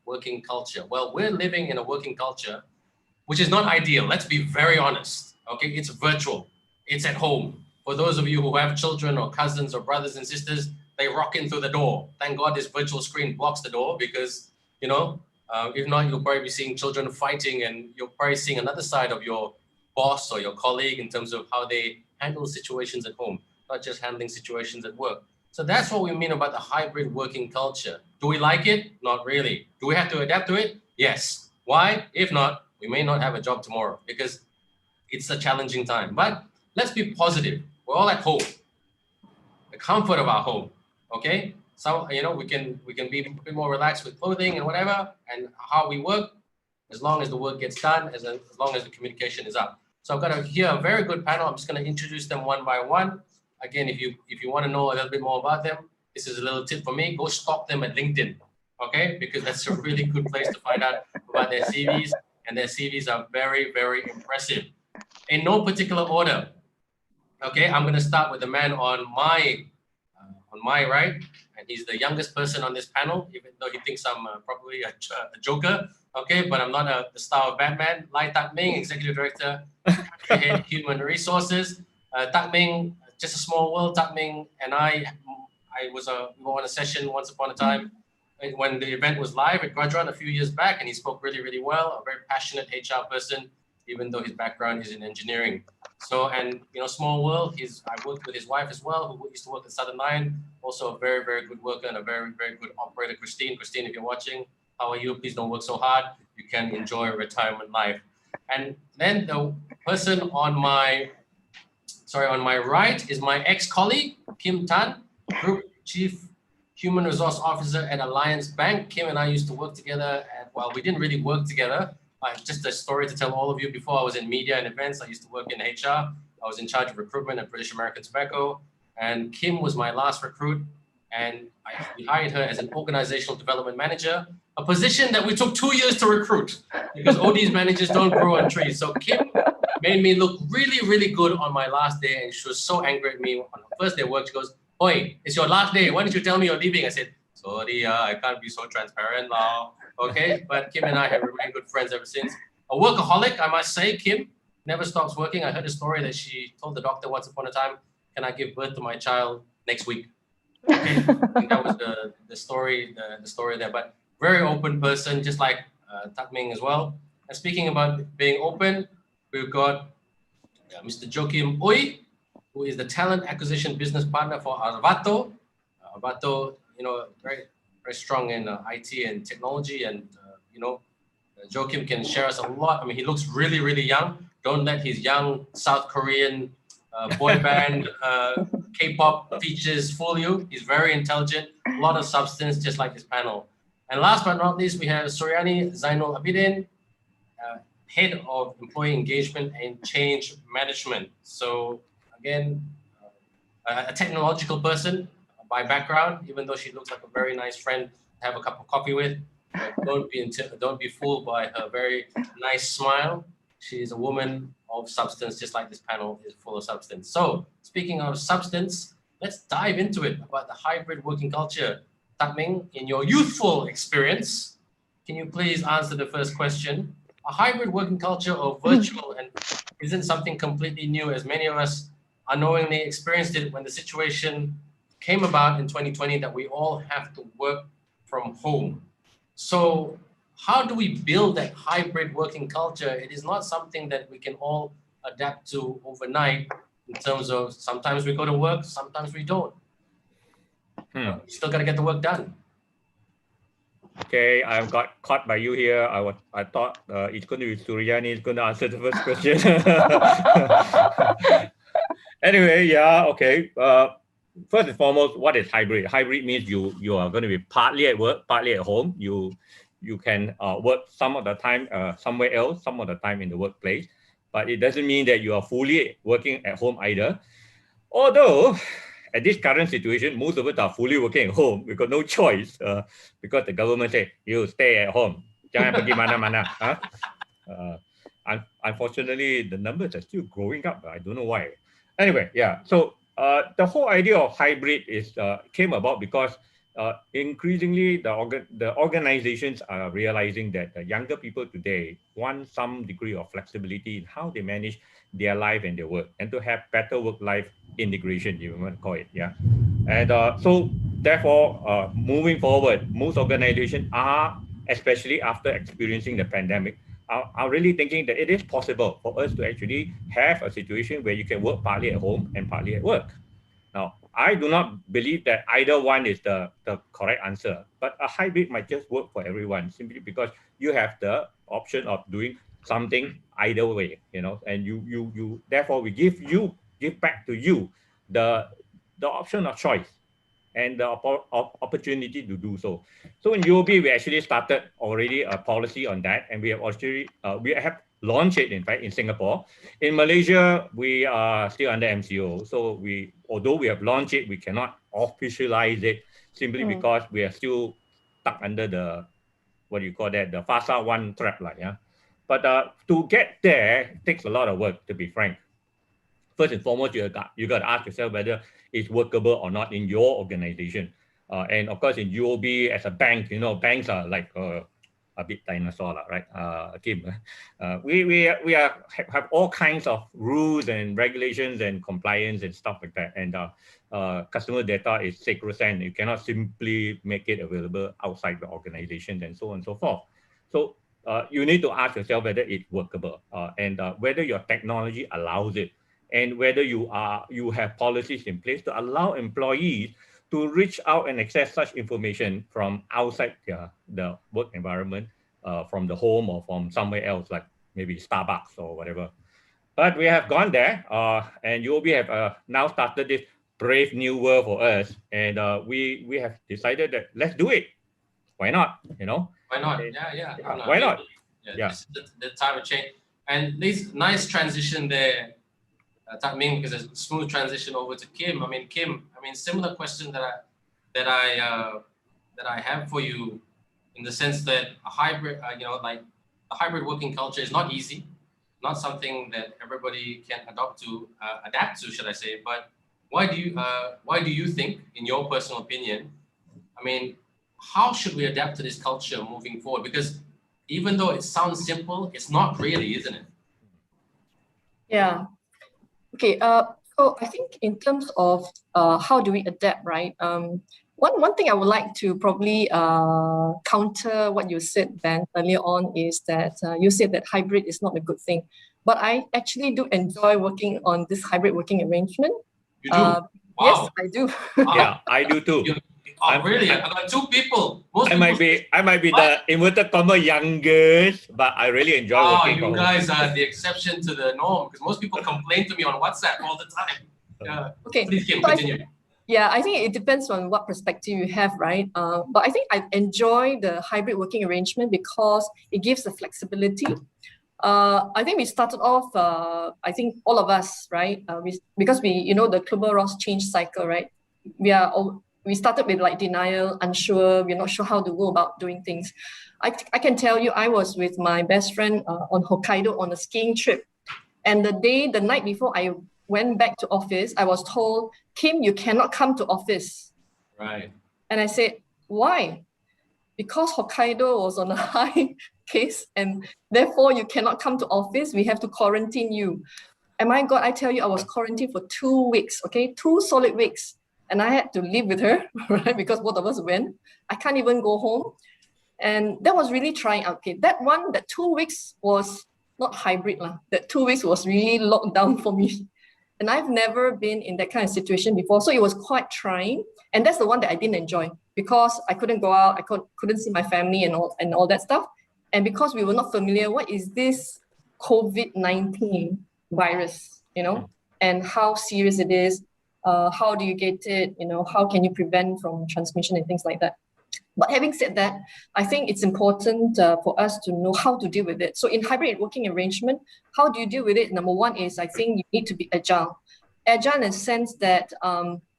working culture. Well, we're living in a working culture which is not ideal. Let's be very honest. Okay, it's virtual. It's at home. For those of you who have children or cousins or brothers and sisters, they rock in through the door. Thank God this virtual screen blocks the door because, if not, you'll probably be seeing children fighting and you're probably seeing another side of your boss or your colleague in terms of how they handle situations at home, not just handling situations at work. So that's what we mean about the hybrid working culture. Do we like it? Not really. Do we have to adapt to it? Yes. Why? If not, we may not have a job tomorrow because it's a challenging time. But let's be positive. We're all at home, the comfort of our home. Okay, so we can be a bit more relaxed with clothing and whatever, and how we work, as long as the work gets done, as long as the communication is up. So I've got here a very good panel. I'm just going to introduce them one by one. Again, if you want to know a little bit more about them, this is a little tip for me. Go stalk them at LinkedIn, okay? Because that's a really good place to find out about their CVs, and their CVs are very, very impressive. In no particular order, okay? I'm going to start with the man on my right, and he's the youngest person on this panel, even though he thinks I'm probably a joker, okay? But I'm not the star of Batman. Lai Tak Ming, Executive Director, Country Head Human Resources. Tak Ming, just a small world. Tak Ming and we were on a session once upon a time when the event was live at Quadron a few years back, and he spoke really, really well, a very passionate HR person, even though his background is in engineering. So, and small world, I worked with his wife as well, who used to work at Southern Line, also a very, very good worker and a very, very good operator, Christine. Christine, if you're watching, how are you? Please don't work so hard. You can enjoy a retirement life. And then the person on my right is my ex-colleague, Kim Tan, Group Chief Human Resource Officer at Alliance Bank. Kim and I used to work together, and well, we didn't really work together. Just a story to tell all of you. Before I was in media and events, I used to work in HR. I was in charge of recruitment at British American Tobacco, and Kim was my last recruit, and we hired her as an organizational development manager, a position that we took 2 years to recruit because OD's managers don't grow on trees. So Kim made me look really, really good on my last day, and she was so angry at me. On the first day of work, she goes, "Oi, it's your last day. Why didn't you tell me you're leaving?" I said, "Sorry, I can't be so transparent now." Okay, but Kim and I have remained good friends ever since. A workaholic, I must say. Kim never stops working. I heard a story that she told the doctor once upon a time, "Can I give birth to my child next week?" Okay, I think that was the story there. But very open person, just like Tak Ming as well. And speaking about being open, we've got Mr. Joachim Oi, who is the talent acquisition business partner for Arvato. Arvato, very, very strong in IT and technology, and Joachim can share us a lot. I mean, he looks really, really young. Don't let his young South Korean boy band K-pop features fool you. He's very intelligent, a lot of substance, just like this panel. And last but not least, we have Suryani Zainul Abidin, Head of Employee Engagement and Change Management. So again, a technological person by background, even though she looks like a very nice friend to have a cup of coffee with. Don't be fooled by her very nice smile. She is a woman of substance, just like this panel is full of substance. So speaking of substance, let's dive into it about the hybrid working culture. Tak Ming, in your youthful experience, can you please answer the first question? A hybrid working culture or virtual and isn't something completely new, as many of us unknowingly experienced it when the situation came about in 2020 that we all have to work from home. So how do we build that hybrid working culture? It is not something that we can all adapt to overnight in terms of sometimes we go to work, sometimes we don't. You still got to get the work done. Okay, I got caught by you here. I thought it's going to be Suryani is going to answer the first question. Anyway, yeah, okay. First and foremost, what is hybrid? Hybrid means you are going to be partly at work, partly at home. You can work some of the time somewhere else, some of the time in the workplace, but it doesn't mean that you are fully working at home either. Although, at this current situation, most of us are fully working at home. We've got no choice because the government said, you stay at home. Jangan pergi mana-mana. Unfortunately, the numbers are still growing up. I don't know why. Anyway, yeah. So the whole idea of hybrid came about because increasingly the organizations are realizing that the younger people today want some degree of flexibility in how they manage their life and their work, and to have better work-life integration, you want to call it, yeah. And so therefore, moving forward, most organizations are, especially after experiencing the pandemic, are really thinking that it is possible for us to actually have a situation where you can work partly at home and partly at work. Now, I do not believe that either one is the correct answer, but a hybrid might just work for everyone simply because you have the option of doing something either way, you know, and you therefore we give back to you the option of choice and the opportunity to do so. So in UOB, we actually started already a policy on that, and we have actually we have launched it, in fact, in Singapore. In Malaysia, we are still under MCO. So although we have launched it, we cannot officialize it simply because we are still stuck under the, what do you call that, the FASA 1 trap, like, yeah. But to get there takes a lot of work, to be frank. First and foremost, you got to ask yourself whether it's workable or not in your organization. And of course, in UOB as a bank, you know, banks are like a bit dinosaur, right? Kim, we have all kinds of rules and regulations and compliance and stuff like that. And customer data is sacrosanct. You cannot simply make it available outside the organization and so on and so forth. So you need to ask yourself whether it's workable and whether your technology allows it, and whether you have policies in place to allow employees to reach out and access such information from outside the work environment, from the home or from somewhere else, like maybe Starbucks or whatever. But we have gone there, and UOB have now started this brave new world for us, and we have decided that let's do it. Why not? You know? Why not? Yeah. Why not? Yeah. This is the time of change, and this nice transition there. Because a smooth transition over to Kim. Kim, similar question that I have for you, in the sense that a hybrid, like a hybrid working culture is not easy, not something that everybody can adapt to, should I say? But why do you think, in your personal opinion, how should we adapt to this culture moving forward? Because even though it sounds simple, it's not really, isn't it? Yeah. Okay, so I think in terms of how do we adapt, right? One thing I would like to probably counter what you said, Ben, earlier on, is that you said that hybrid is not a good thing. But I actually do enjoy working on this hybrid working arrangement. You do? Wow. Yes, I do. Yeah, I do too. Really? I got two people. I might be the inverted comma youngest, but I really enjoy working from home. You guys are the exception to the norm, because most people complain to me on WhatsApp all the time. Yeah. Okay. Please, Kim, continue. I think it depends on what perspective you have, right? But I think I enjoy the hybrid working arrangement because it gives the flexibility. I think we started off, I think all of us, right? Because we, the Kubler-Ross change cycle, right? We started with like denial, unsure, we're not sure how to go about doing things. I can tell you, I was with my best friend on Hokkaido on a skiing trip. And the night before I went back to office, I was told, Kim, you cannot come to office. Right. And I said, why? Because Hokkaido was on a high case and therefore you cannot come to office. We have to quarantine you. And my God, I tell you, I was quarantined for 2 weeks, okay? 2 solid weeks. And I had to live with her, right? Because both of us went. I can't even go home. And that was really trying. Okay, that 2 weeks was not hybrid. That 2 weeks was really locked down for me. And I've never been in that kind of situation before. So it was quite trying. And that's the one that I didn't enjoy because I couldn't go out. I couldn't see my family and all that stuff. And because we were not familiar, what is this COVID-19 virus, and how serious it is. How do you get it? How can you prevent from transmission and things like that? But having said that, I think it's important for us to know how to deal with it. So in hybrid working arrangement, how do you deal with it? Number one is, I think you need to be agile. Agile in the sense that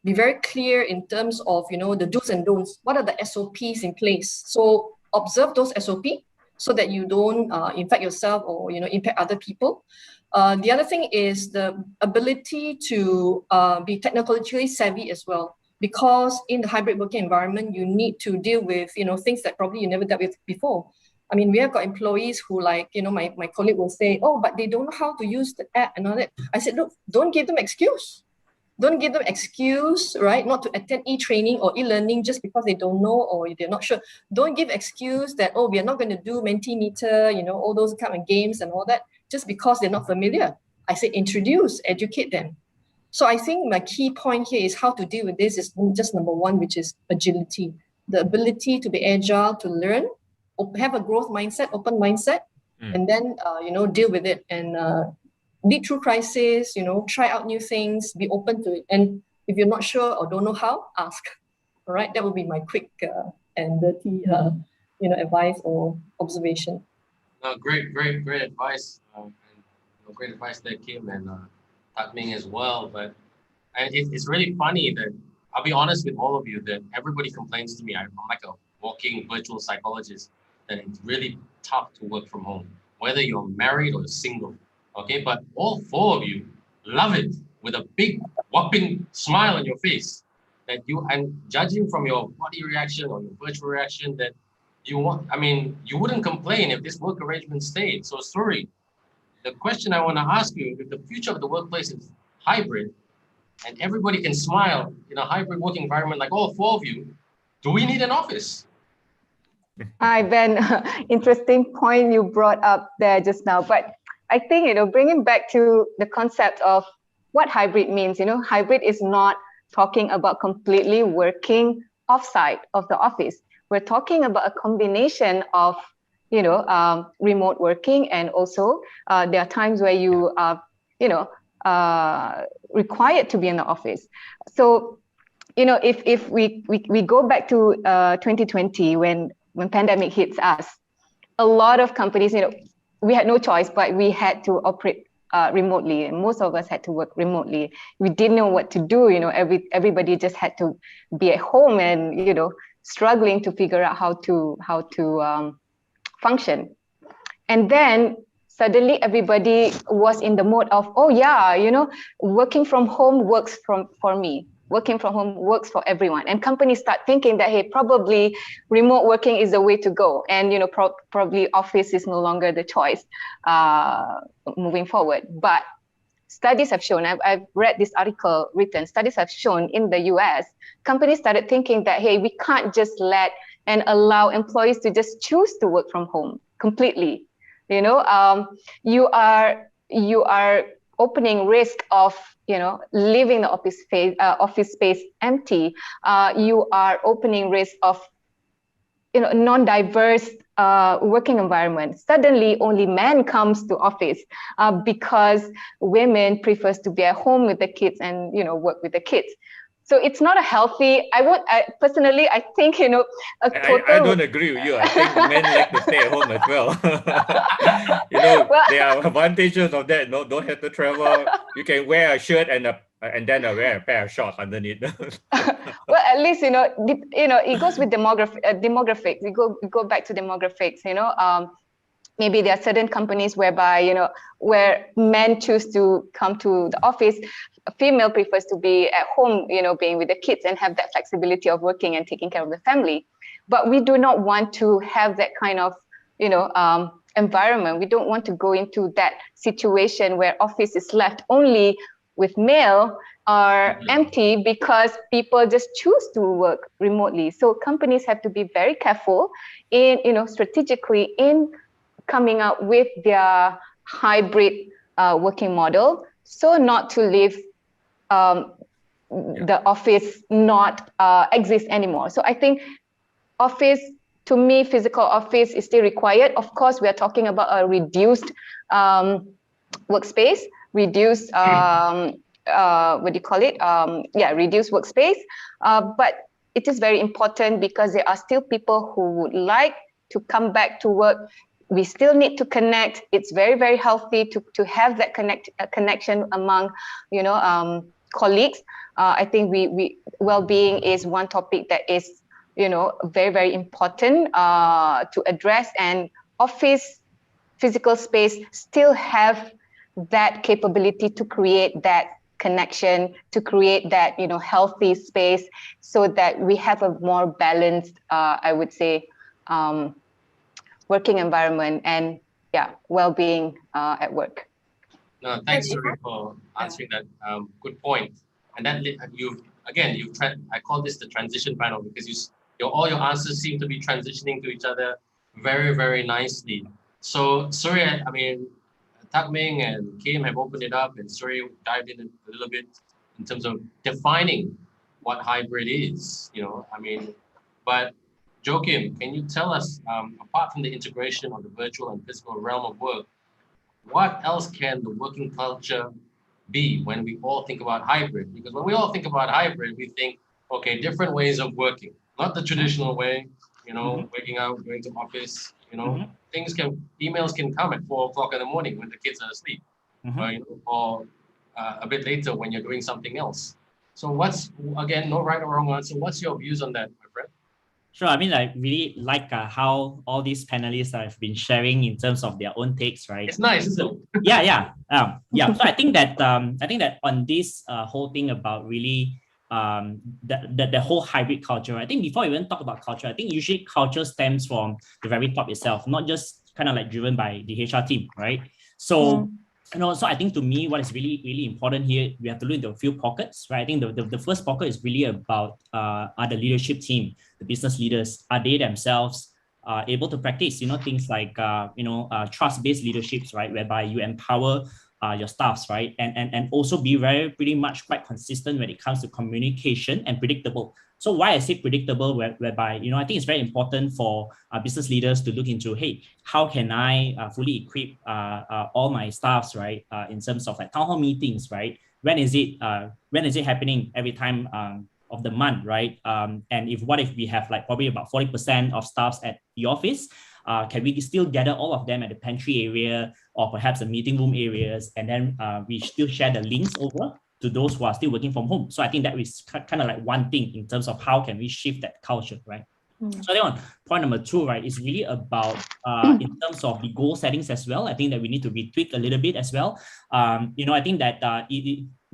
be very clear in terms of, the do's and don'ts. What are the SOPs in place? So observe those SOP so that you don't infect yourself or, impact other people. The other thing is the ability to be technologically savvy as well. because in the hybrid working environment, you need to deal with, things that probably you never dealt with before. I mean, we have got employees who my colleague will say, oh, but they don't know how to use the app and all that. I said, look, don't give them excuse. Don't give them excuse, right? Not to attend e-training or e-learning just because they don't know or they're not sure. Don't give excuse that, oh, we are not going to do Mentimeter, all those kind of games and all that, just because they're not familiar. I say introduce, educate them. So I think my key point here is how to deal with this is just number one, which is agility. The ability to be agile, to learn, have a growth mindset, open mindset, and then, deal with it and lead through crisis, try out new things, be open to it. And if you're not sure or don't know how, ask. All right, that would be my quick and dirty, advice or observation. Great advice. And, great advice there, Kim, and Tat Ming as well. But it's really funny that I'll be honest with all of you that everybody complains to me. I'm like a walking virtual psychologist, that it's really tough to work from home, whether you're married or single. Okay, but all four of you love it with a big whopping smile on your face. That and judging from your body reaction or your virtual reaction, that you wouldn't complain if this work arrangement stayed. So sorry. The question I want to ask you, if the future of the workplace is hybrid and everybody can smile in a hybrid working environment like all four of you, do we need an office? Hi, Ben. Interesting point you brought up there just now. But I think, bringing back to the concept of what hybrid means, hybrid is not talking about completely working offsite of the office. We're talking about a combination of, remote working, and also there are times where you are, required to be in the office. So, if we go back to 2020 when pandemic hits us, a lot of companies, we had no choice, but we had to operate remotely, and most of us had to work remotely. We didn't know what to do. Everybody just had to be at home and struggling to figure out how to function. And then suddenly everybody was in the mode of, oh yeah, working from home works for me. Working from home works for everyone, and companies start thinking that, hey, probably remote working is the way to go, and probably office is no longer the choice moving forward. But studies have shown, I've read this article written, studies have shown in the US, companies started thinking that, hey, we can't just let and allow employees to just choose to work from home completely. You are opening risk of leaving the office space empty. You are opening risk of non-diverse working environment. Suddenly only men comes to office because women prefers to be at home with the kids and work with the kids. So it's not a healthy. Personally, I think a total. I don't agree with you. I think men like to stay at home as well. There are advantages of that. No, don't have to travel. You can wear a shirt and then wear a pair of shorts underneath. Well, at least it goes with demographics. We go back to demographics. Maybe there are certain companies whereby where men choose to come to the office. A female prefers to be at home, being with the kids and have that flexibility of working and taking care of the family. But we do not want to have that kind of, environment. We don't want to go into that situation where office is left only with male or empty because people just choose to work remotely. So companies have to be very careful in, strategically in coming up with their hybrid working model, so not to leave the office not exist anymore. So I think office, to me, physical office is still required. Of course, we are talking about a reduced workspace, reduced reduced workspace. But it is very important because there are still people who would like to come back to work. We still need to connect. It's very, very healthy to have that connection among, colleagues. I think well-being is one topic that is, very, very important to address. And office physical space still have that capability to create that connection, to create that, healthy space so that we have a more balanced, I would say, working environment and well-being at work. No, thanks, Suri, for answering that. Good point. And that I call this the transition panel because all your answers seem to be transitioning to each other very, very nicely. So, Suri, I mean, Tak Ming and Kim have opened it up, and Suri dived in a little bit in terms of defining what hybrid is. But Joachim, can you tell us, apart from the integration of the virtual and physical realm of work, what else can the working culture be when we all think about hybrid? Because when we all think about hybrid, we think, okay, different ways of working, not the traditional way, waking up, going to office, emails can come at 4 o'clock in the morning when the kids are asleep, or a bit later when you're doing something else. So again, no right or wrong answer. What's your views on that, my friend? Sure. I mean, I really like how all these panelists have been sharing in terms of their own takes, right? It's nice, isn't it? Yeah. So I think that on this whole thing about really the whole hybrid culture, I think before we even talk about culture, I think usually culture stems from the very top itself, not just kind of like driven by the HR team, right? So. So I think to me, what is really, really important here, we have to look into a few pockets, right? I think the first pocket is really about are the leadership team, the business leaders, are they themselves able to practice, things like, trust-based leaderships, right? Whereby you empower your staffs, right? And also be pretty much quite consistent when it comes to communication and predictable. So why I say predictable, whereby, I think it's very important for business leaders to look into, hey, how can I fully equip all my staffs, right? In terms of like town hall meetings, right? When is it happening every time of the month, right? And what if we have like probably about 40% of staffs at the office? Can we still gather all of them at the pantry area or perhaps the meeting room areas, and then we still share the links over to those who are still working from home? So I think that is kind of like one thing in terms of how can we shift that culture, right? So I think on point number 2, right, is really about in terms of the goal settings as well. I think that we need to retweak a little bit as well. I think that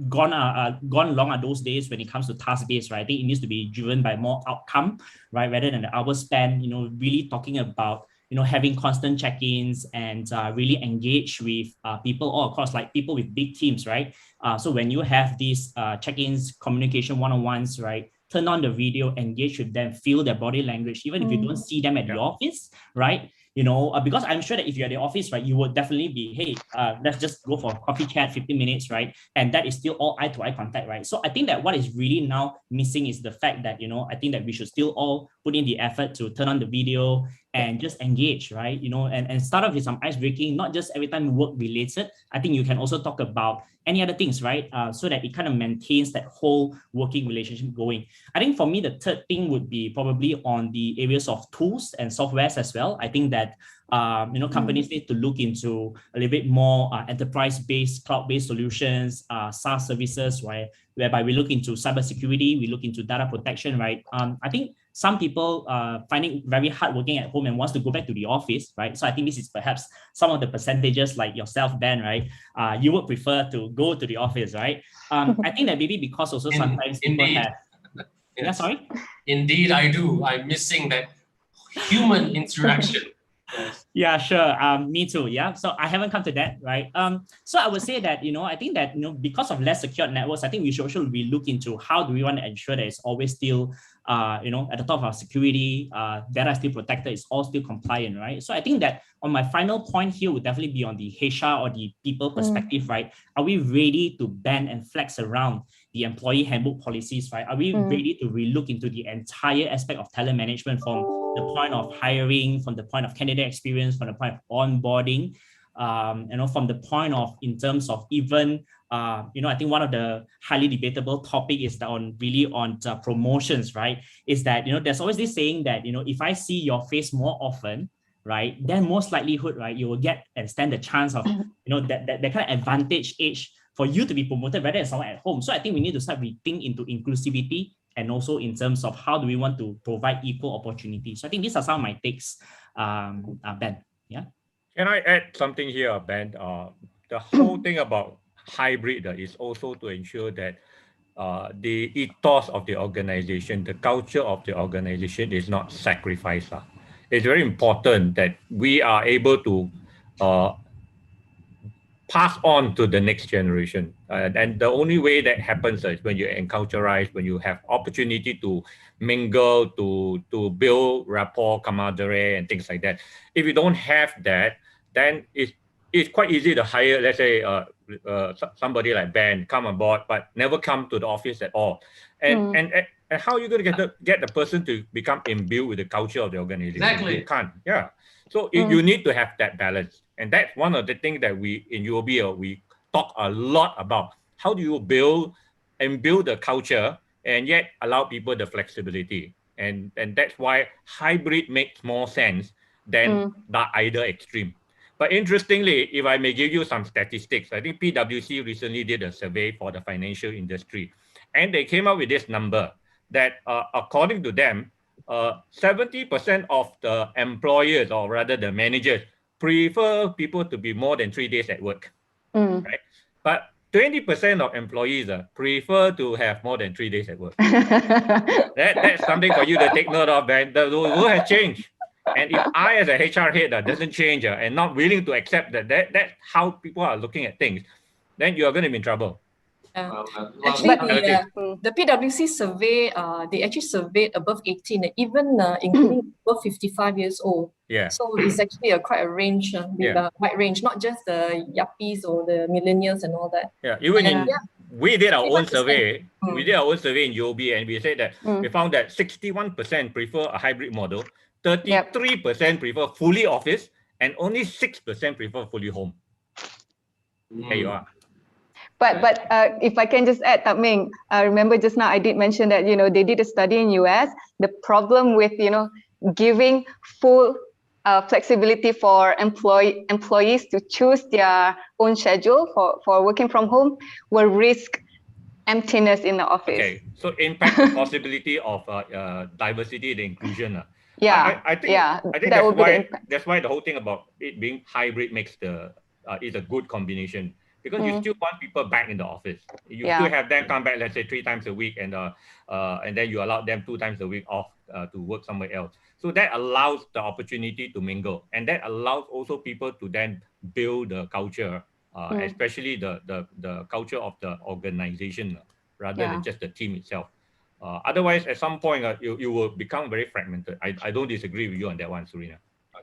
gone long are those days when it comes to task-based, right? I think it needs to be driven by more outcome, right, rather than the hour spent, really talking about having constant check-ins and really engage with people all across, like people with big teams, right? So when you have these check-ins, communication one-on-ones, right? Turn on the video, engage with them, feel their body language, even if you don't see them at the office, right? Because I'm sure that if you're at the office, right, you would definitely be, hey, let's just go for a coffee chat, 15 minutes, right? And that is still all eye-to-eye contact, right? So I think that what is really now missing is the fact that, I think that we should still all put in the effort to turn on the video and just engage, right? And start off with some ice breaking, not just every time work related. I think you can also talk about any other things, right? So that it kind of maintains that whole working relationship going. I think for me, the third thing would be probably on the areas of tools and softwares as well. I think that companies need to look into a little bit more enterprise-based, cloud-based solutions, SaaS services, right? Whereby we look into cybersecurity, we look into data protection, right? I think some people find it very hard working at home and wants to go back to the office, right? So I think this is perhaps some of the percentages like yourself, Ben, right? You would prefer to go to the office, right? I think that maybe because also sometimes people have... Yes. Yeah, sorry? Indeed, I do. I'm missing that human interaction. Yes. Yeah, sure. Me too. Yeah. So I haven't come to that, right? So I would say that, I think that, because of less secured networks, I think we should also look into how do we want to ensure that it's always still, at the top of our security, data is still protected, it's all still compliant, right? So I think that on my final point here would definitely be on the HR or the people perspective, right? Are we ready to bend and flex around the employee handbook policies, right? Are we ready to relook into the entire aspect of talent management from the point of hiring, from the point of candidate experience, from the point of onboarding, from the point of in terms of even, I think one of the highly debatable topic is on promotions, right? Is that, there's always this saying that, if I see your face more often, right, then most likelihood, right, you will get and stand the chance of, that kind of advantage age for you to be promoted rather than someone at home. So I think we need to start rethink into inclusivity and also in terms of how do we want to provide equal opportunity. So I think these are some of my takes, Ben. Yeah. Can I add something here, Ben? The whole thing about hybrid is also to ensure that the ethos of the organization, the culture of the organization is not sacrificed. It's very important that we are able to pass on to the next generation. And the only way that happens is when you enculturize, when you have opportunity to mingle, to build rapport, camaraderie, and things like that. If you don't have that, then it's quite easy to hire, let's say, somebody like Ben come aboard, but never come to the office at all. And how are you going to get the person to become imbued with the culture of the organization? Exactly. You can't. Yeah. So you need to have that balance. And that's one of the things that we in UOB, we talk a lot about. How do you build the culture and yet allow people the flexibility? And that's why hybrid makes more sense than the either extreme. But interestingly, if I may give you some statistics, I think PwC recently did a survey for the financial industry, and they came up with this number that according to them, 70% of the employers, or rather the managers, prefer people to be more than 3 days at work, right? But 20% of employees prefer to have more than 3 days at work. That's something for you to take note of, Ben. The world has changed. And if I, as a HR head, doesn't change and not willing to accept that's how people are looking at things, then you are going to be in trouble. Actually, the PwC survey, they actually surveyed above 18, even including above 55 years old. Yeah. So it's actually quite a range, with a wide range, not just the yuppies or the millennials and all that. Yeah, even we did our own survey. We did our own survey in UOB, and we said that we found that 61% prefer a hybrid model, 33% prefer fully office, and only 6% prefer fully home. There you are. But if I can just add, Tak Ming, remember just now I did mention that, they did a study in US. The problem with, giving full flexibility for employees to choose their own schedule for working from home will risk emptiness in the office. Okay, so impact the possibility of diversity and inclusion. I think that's why the whole thing about it being hybrid makes is a good combination. Because you still want people back in the office. You still have them come back, let's say 3 times a week, and then you allow them 2 times a week off to work somewhere else. So that allows the opportunity to mingle, and that allows also people to then build the culture, especially the culture of the organization rather than just the team itself. Otherwise, at some point, you will become very fragmented. I don't disagree with you on that one, Surina.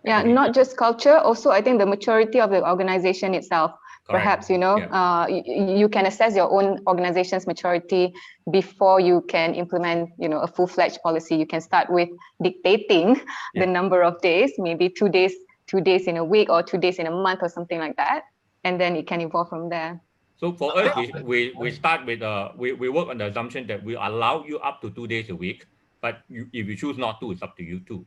Yeah, not just culture, also I think the maturity of the organization itself. Correct. Perhaps, you can assess your own organization's maturity before you can implement, a full-fledged policy. You can start with dictating the number of days, maybe 2 days in a week or 2 days in a month or something like that. And then it can evolve from there. So for us, we start with, we work on the assumption that we allow you up to 2 days a week, but if you choose not to, it's up to you too.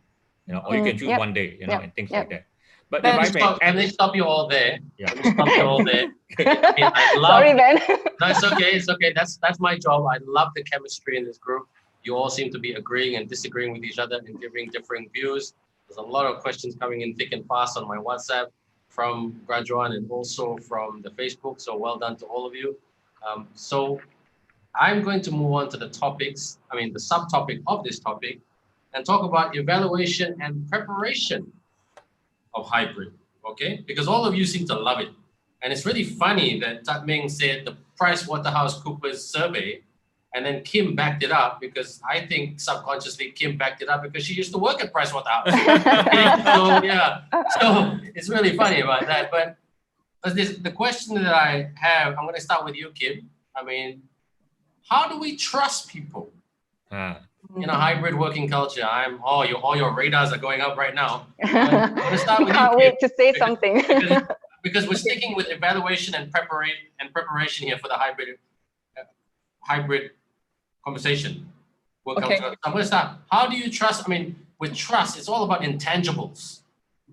Or you can choose 1 day, and things like that. But Ben, let me stop you all there. Let me stop you all there. Sorry, Ben. No, it's okay. It's okay. That's my job. I love the chemistry in this group. You all seem to be agreeing and disagreeing with each other and giving differing views. There's a lot of questions coming in thick and fast on my WhatsApp from Graduan and also from the Facebook. So well done to all of you. So I'm going to move on to the topics, the subtopic of this topic, and talk about evaluation and preparation of hybrid, okay? Because all of you seem to love it. And it's really funny that Tak Ming said the PricewaterhouseCoopers survey, and then Kim backed it up, because I think subconsciously Kim backed it up because she used to work at Pricewaterhouse. So it's really funny about that. But the question that I have, I'm gonna start with you, Kim. How do we trust people? In a hybrid working culture? All your radars are going up right now. I'm going to start with you. Can't wait to say something. because we're sticking with evaluation and preparation here for the hybrid conversation. Okay. So I'm going to start. How do you trust? With trust, it's all about intangibles.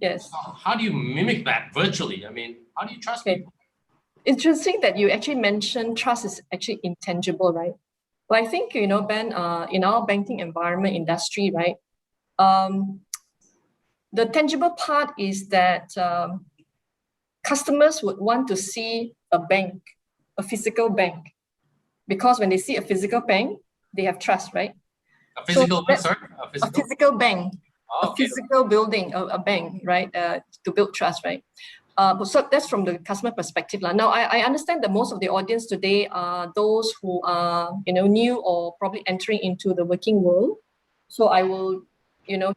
Yes. How do you mimic that virtually? How do you trust people? Interesting that you actually mentioned trust is actually intangible, right? Well, I think, Ben, in our banking environment industry, right, the tangible part is that customers would want to see a bank, a physical bank. Because when they see a physical bank, they have trust, right? A physical, that's- sorry? A A physical? physical bank, Oh, a okay. physical building, a bank, right? To build trust, right? So that's from the customer perspective. Now, I understand that most of the audience today are those who are, new or probably entering into the working world. So I will,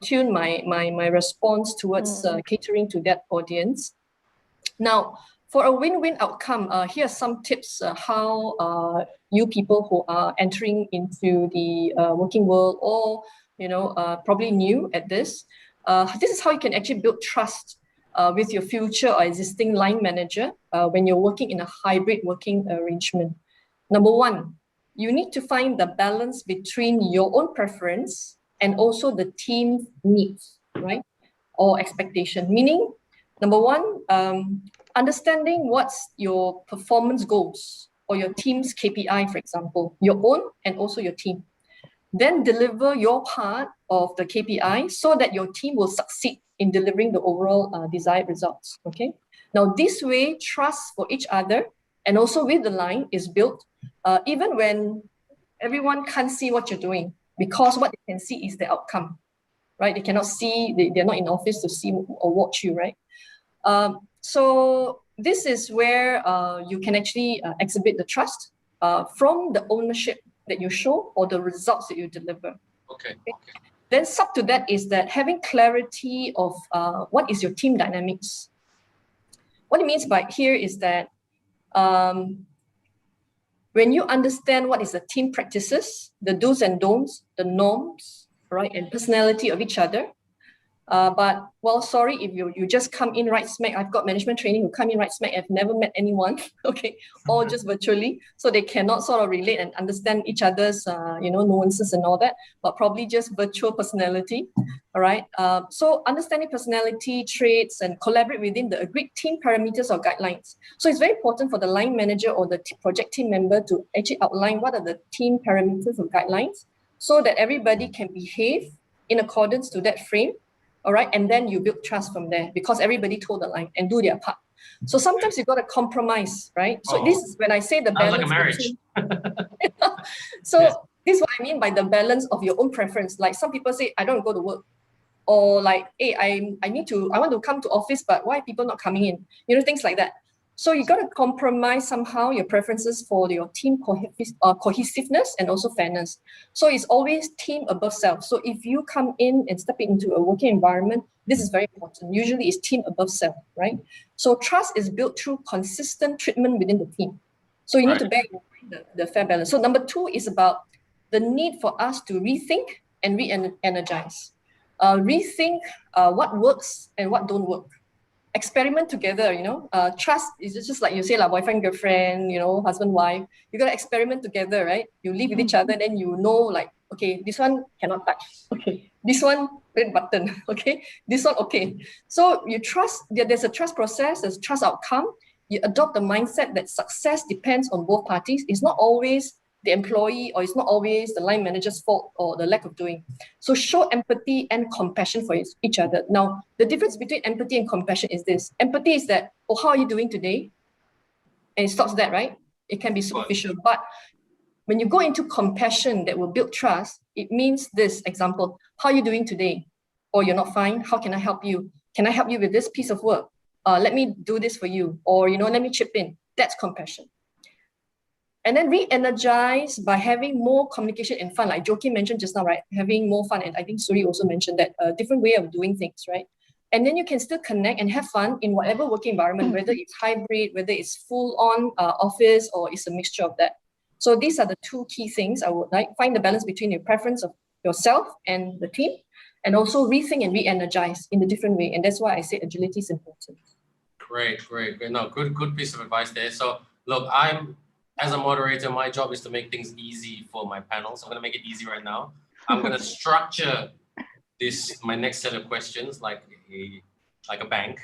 tune my response towards catering to that audience. Now, for a win-win outcome, here are some tips how you people who are entering into the working world or probably new at this. This is how you can actually build trust with your future or existing line manager when you're working in a hybrid working arrangement. Number one, you need to find the balance between your own preference and also the team's needs, right? Or expectation. Meaning, number one, understanding what's your performance goals or your team's KPI, for example, your own and also your team. Then deliver your part of the KPI so that your team will succeed in delivering the overall desired results, okay? Now, this way, trust for each other and also with the line is built even when everyone can't see what you're doing, because what they can see is the outcome, right? They cannot see, they're not in office to see or watch you, right? So this is where you can actually exhibit the trust from the ownership that you show or the results that you deliver. Okay. Then sub to that is that having clarity of what is your team dynamics. What it means by here is that when you understand what is the team practices, the do's and don'ts, the norms, right, and personality of each other. But, well, sorry, if you just come in right smack, I've got management training who come in right smack, I've never met anyone, okay, or just virtually, so they cannot sort of relate and understand each other's, nuances and all that, but probably just virtual personality, all right? So understanding personality traits and collaborate within the agreed team parameters or guidelines. So it's very important for the line manager or the project team member to actually outline what are the team parameters or guidelines so that everybody can behave in accordance to that frame. All right, and then you build trust from there because everybody told the line and do their part. So sometimes you got to compromise, right? So this is when I say the balance. Sounds like a marriage. So this is what I mean by the balance of your own preference. Like some people say, I don't go to work, or like, hey, I want to come to office, but why are people not coming in? Things like that. So you got to compromise somehow your preferences for your team cohesiveness and also fairness. So it's always team above self. So if you come in and step into a working environment, this is very important. Usually it's team above self, right? So trust is built through consistent treatment within the team. So you need to bear in mind the fair balance. So number two is about the need for us to rethink and re-energize. Rethink what works and what don't work. Experiment together, trust is just like you say, like boyfriend, girlfriend, husband, wife. You got to experiment together, right? You live with each other, then like, okay, this one cannot touch. Okay, this one, red button. Okay, this one, okay. So you trust, there's a trust process, there's a trust outcome. You adopt the mindset that success depends on both parties. It's not always the employee or it's not always the line manager's fault or the lack of doing. So show empathy and compassion for each other. Now, the difference between empathy and compassion is this. Empathy is that, oh, how are you doing today? And it stops that, right? It can be superficial. But when you go into compassion that will build trust, it means this example, how are you doing today? Or you're not fine, how can I help you? Can I help you with this piece of work? Let me do this for you. Or, let me chip in. That's compassion. And then re-energize by having more communication and fun, like Joaquin mentioned just now, right? Having more fun, and I think Suri also mentioned that, a different way of doing things, right? And then you can still connect and have fun in whatever working environment, whether it's hybrid, whether it's full-on office, or it's a mixture of that. So these are the two key things I would like. Find the balance between your preference of yourself and the team, and also rethink and re-energize in a different way. And that's why I say agility is important. Great. No, good piece of advice there. So look, as a moderator, my job is to make things easy for my panel. So I'm going to make it easy right now. I'm going to structure my next set of questions like a bank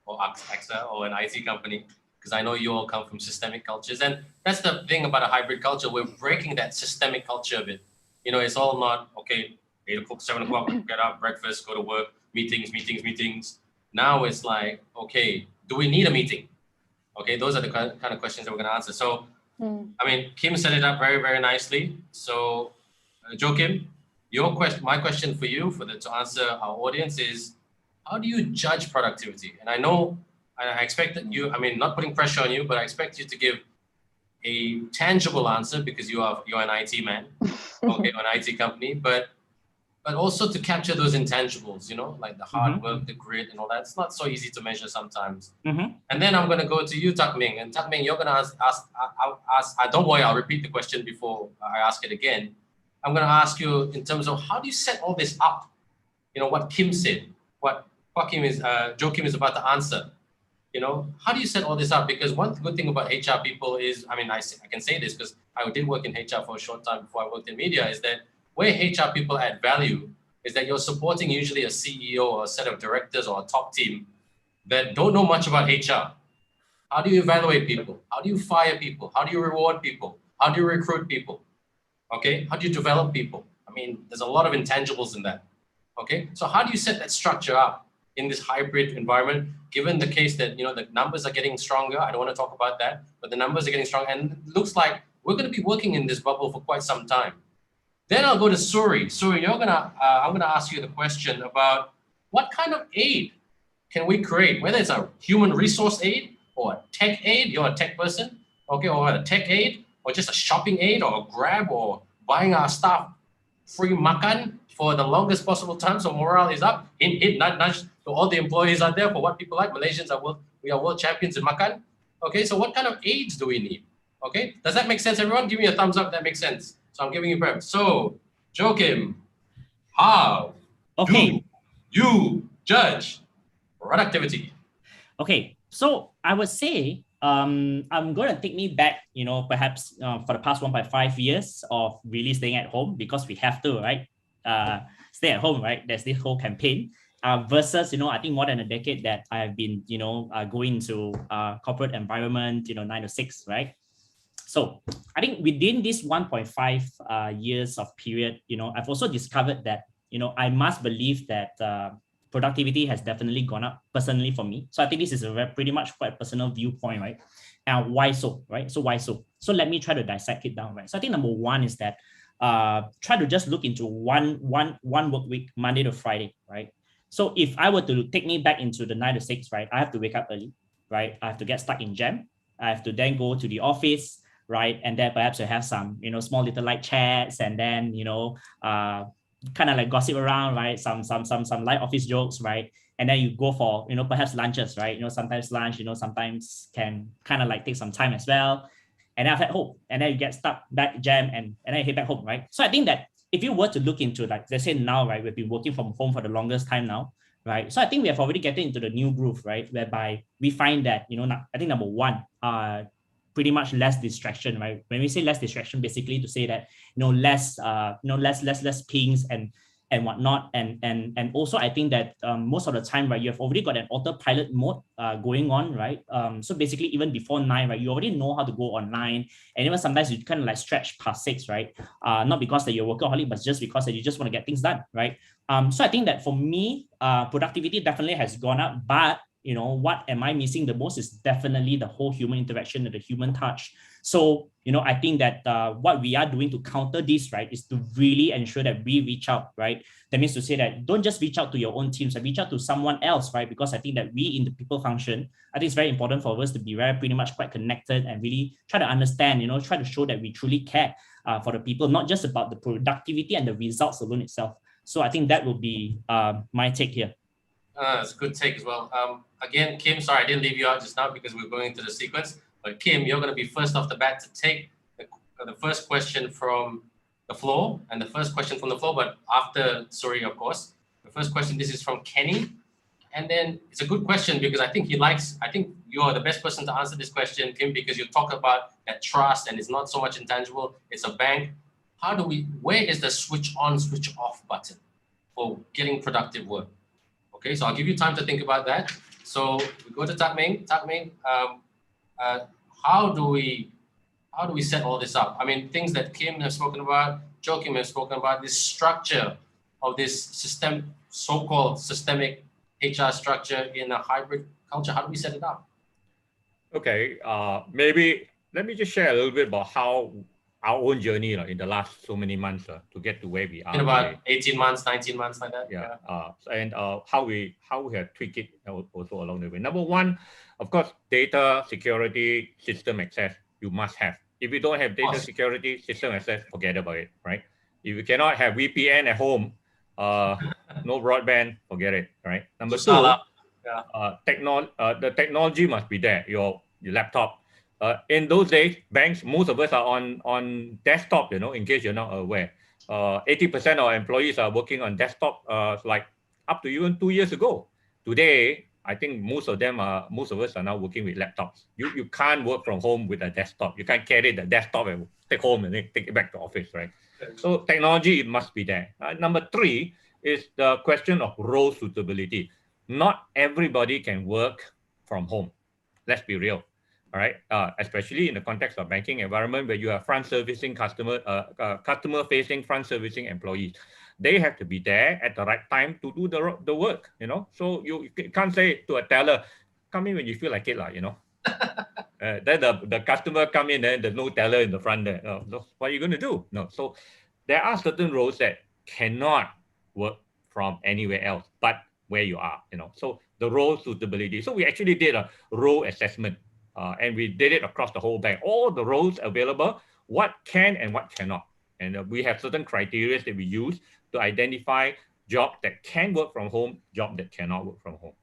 or AXA or an IT company, because I know you all come from systemic cultures. And that's the thing about a hybrid culture. We're breaking that systemic culture of it. It's all not, okay, 8 o'clock, 7 o'clock, get up, breakfast, go to work, meetings. Now it's like, okay, do we need a meeting? Okay, those are the kind of questions that we're going to answer. So I mean, Kim set it up very, very nicely. So, Joachim, my question for you, to answer our audience is, how do you judge productivity? And I know, I expect that you, I mean, not putting pressure on you, but I expect you to give a tangible answer because you're an IT man, okay, or an IT company, but also to capture those intangibles, you know, like the hard work, the grit and all that. It's not so easy to measure sometimes. And then I'm going to go to you, Tak Ming. And Tak Ming, you're going to ask, don't worry, I'll repeat the question before I ask it again. I'm going to ask you in terms of how do you set all this up? You know, what Kim said, what Joachim is about to answer. You know, how do you set all this up? Because one good thing about HR people is, I mean, I can say this because I did work in HR for a short time before I worked in media, is that where HR people add value is that you're supporting usually a CEO or a set of directors or a top team that don't know much about HR. How do you evaluate people? How do you fire people? How do you reward people? How do you recruit people? Okay, how do you develop people? I mean, there's a lot of intangibles in that. Okay, so how do you set that structure up in this hybrid environment, given the case that, you know, the numbers are getting stronger? I don't want to talk about that, but the numbers are getting stronger, and it looks like we're going to be working in this bubble for quite some time. Then I'll go to Suri. Suri, I'm gonna ask you the question about what kind of aid can we create, whether it's a human resource aid or a tech aid. You're a tech person, okay, or a tech aid, or just a shopping aid, or a Grab, or buying our staff free makan for the longest possible time, so morale is up. Hint, nudge to all the employees out there for what people like. Malaysians we are world champions in makan. Okay, so what kind of aids do we need? Okay, does that make sense, everyone? Give me a thumbs up. That makes sense. So I'm giving you prep. So, Joachim, how do you judge productivity? Okay, so I would say I'm going to take me back, you know, perhaps for the past 1.5 years of really staying at home because we have to, right? Stay at home, right? There's this whole campaign versus, you know, I think more than a decade that I've been, you know, going to corporate environment, you know, 9 to 6, right? So I think within this 1.5 years of period, you know, I've also discovered that, you know, I must believe that productivity has definitely gone up personally for me. So I think this is a pretty much quite personal viewpoint, right? And why so, right? So why so? So let me try to dissect it down, right? So I think number one is that try to just look into one work week, Monday to Friday, right? So if I were to take me back into the 9 to 6, right, I have to wake up early, right? I have to get stuck in jam. I have to then go to the office, right? And then perhaps you have some, you know, small little light chats, and then, you know, kind of like gossip around, right? Some light office jokes, right? And then you go for, you know, perhaps lunches, right? You know, sometimes lunch, you know, sometimes can kind of like take some time as well. And then I've had home, and then you get stuck back jam, and then you head back home, right? So I think that if you were to look into, like, let's say now, right, we've been working from home for the longest time now, right? So I think we have already getting into the new groove, right? Whereby we find that, you know, I think number one, pretty much less distraction, right? When we say less distraction, basically to say that, you know, less pings and whatnot, and also I think that most of the time, right, you have already got an autopilot mode going on, right? So basically, even before 9, right, you already know how to go online, and even sometimes you kind of like stretch past 6, right? Not because that you're workaholic, but just because that you just want to get things done, right? So I think that for me, productivity definitely has gone up, but you know, what am I missing the most is definitely the whole human interaction and the human touch. So, you know, I think that what we are doing to counter this, right, is to really ensure that we reach out, right? That means to say that don't just reach out to your own teams, reach out to someone else, right? Because I think that we in the people function, I think it's very important for us to be pretty much quite connected and really try to understand, you know, try to show that we truly care for the people, not just about the productivity and the results alone itself. So I think that will be my take here. It's a good take as well. Again, Kim, sorry, I didn't leave you out just now because we're going into the sequence. But Kim, you're going to be first off the bat to take the first question from the floor, and the first question from the floor, but after Suri, of course. The first question, this is from Kenny. And then it's a good question because I think you are the best person to answer this question, Kim, because you talk about that trust and it's not so much intangible. It's a bank. Where is the switch on, switch off button for getting productive work? Okay, so I'll give you time to think about that. So we go to Tak Ming. Tak Ming, how do we set all this up? I mean, things that Kim has spoken about, Joachim has spoken about, this structure of this so-called systemic HR structure in a hybrid culture. How do we set it up? Okay, maybe let me just share a little bit about how our own journey in the last so many months to get to where we are In about today. 18 months, 19 months, like that. Yeah. And how we have tweaked it also along the way. Number one, of course, data security, system access, you must have. If you don't have data security, system access, forget about it, right? If you cannot have VPN at home, no broadband, forget it, right? Number two, the technology must be there, your laptop. In those days, banks, most of us are on desktop, in case you're not aware. 80% of our employees are working on desktop, like up to even 2 years ago. Today, I think most of us are now working with laptops. You can't work from home with a desktop. You can't carry the desktop and take home and then take it back to office, right? So technology, it must be there. Number three is the question of role suitability. Not everybody can work from home. Let's be real. All right, especially in the context of banking environment where you have front-servicing customer-facing front-servicing employees. They have to be there at the right time to do the work, So you can't say to a teller, come in when you feel like it, then the customer come in and there's no teller in the front there. What are you going to do? No. So there are certain roles that cannot work from anywhere else but where you are, So the role suitability. So we actually did a role assessment. And we did it across the whole bank. All the roles available, what can and what cannot. And we have certain criteria that we use to identify jobs that can work from home, jobs that cannot work from home,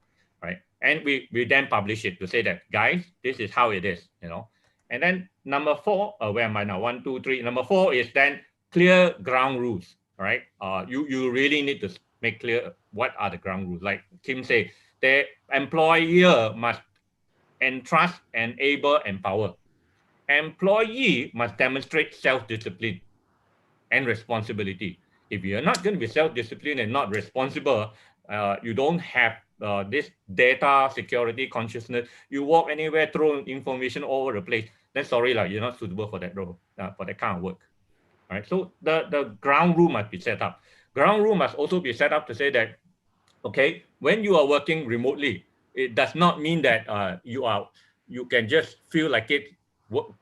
right? And we then publish it to say that, guys, this is how it is, And then number four, where am I now? 1, 2, 3. Number four is then clear ground rules, right? You really need to make clear what are the ground rules. Like Kim said, the employer must entrust, enable, empower. Employee must demonstrate self-discipline and responsibility. If you're not going to be self-disciplined and not responsible, you don't have this data security consciousness. You walk anywhere, throw information all over the place. Then sorry, you're not suitable for that role, for that kind of work. All right. So the ground rule must be set up. Ground rule must also be set up to say that, okay, when you are working remotely, it does not mean that you can just feel like it,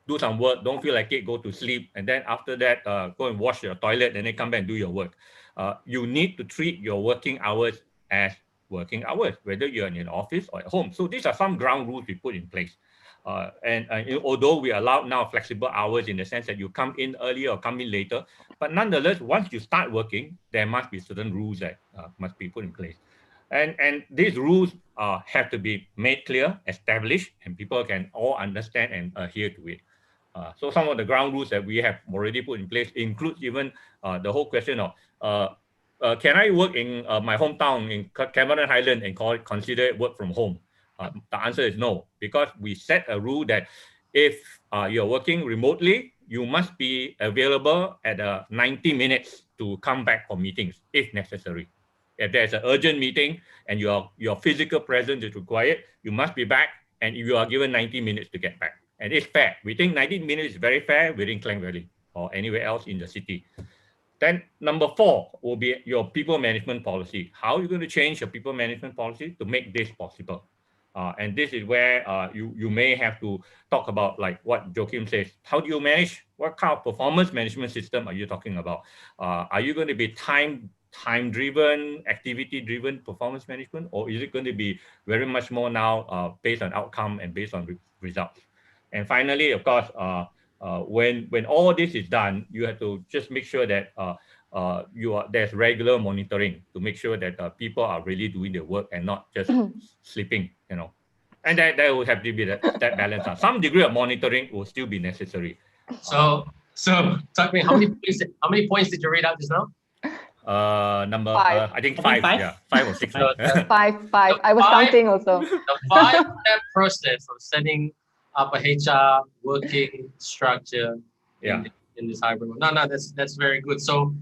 do some work, don't feel like it, go to sleep, and then after that, go and wash your toilet, and then come back and do your work. You need to treat your working hours as working hours, whether you're in an office or at home. So these are some ground rules we put in place. And although we allow now flexible hours in the sense that you come in earlier or come in later, but nonetheless, once you start working, there must be certain rules that must be put in place. And these rules have to be made clear, established, and people can all understand and adhere to it. So some of the ground rules that we have already put in place includes even the whole question of, can I work in my hometown in Cameron Highland and consider it work from home? The answer is no, because we set a rule that if you're working remotely, you must be available at 90 minutes to come back for meetings if necessary. If there's an urgent meeting and your physical presence is required, you must be back, and you are given 90 minutes to get back. And it's fair. We think 90 minutes is very fair within Klang Valley or anywhere else in the city. Then number 4 will be your people management policy. How are you going to change your people management policy to make this possible? And this is where you may have to talk about, like what Joachim says. How do you manage? What kind of performance management system are you talking about? Are you going to be time-driven, activity-driven performance management, or is it going to be very much more now based on outcome and based on results? And finally, of course, when all this is done, you have to just make sure that there's regular monitoring to make sure that people are really doing their work and not just sleeping, And that will have to be that balance. Some degree of monitoring will still be necessary. So talk to me. How many points did you read out just now? Number 5. I think 5. Yeah, 5 or 6. 5. I was counting also. The 5-step process of setting up a HR working structure in this hybrid mode. No, that's very good. So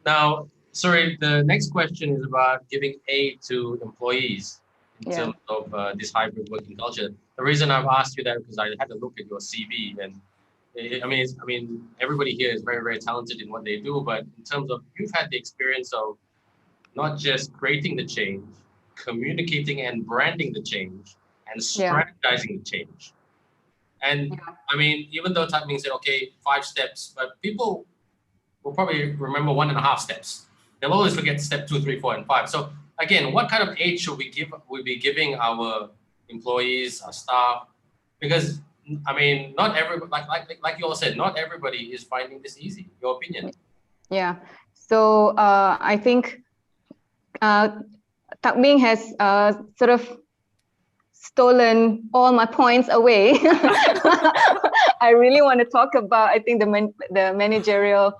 now, sorry, the next question is about giving aid to employees in terms of this hybrid working culture. The reason I've asked you that because I had to look at your CV, and I mean, everybody here is very, very talented in what they do, but in terms of you've had the experience of not just creating the change, communicating and branding the change, and strategizing the change. And I mean, even though Tan Ming said, okay, 5 steps, but people will probably remember 1.5 steps. They'll always forget step 2, 3, 4, and 5. So again, what kind of aid should we be giving our employees, our staff? Because I mean, not everybody, like you all said, not everybody is finding this easy. Your opinion? Yeah. So I think Tak Ming has sort of stolen all my points away. I really want to talk about, I think, the managerial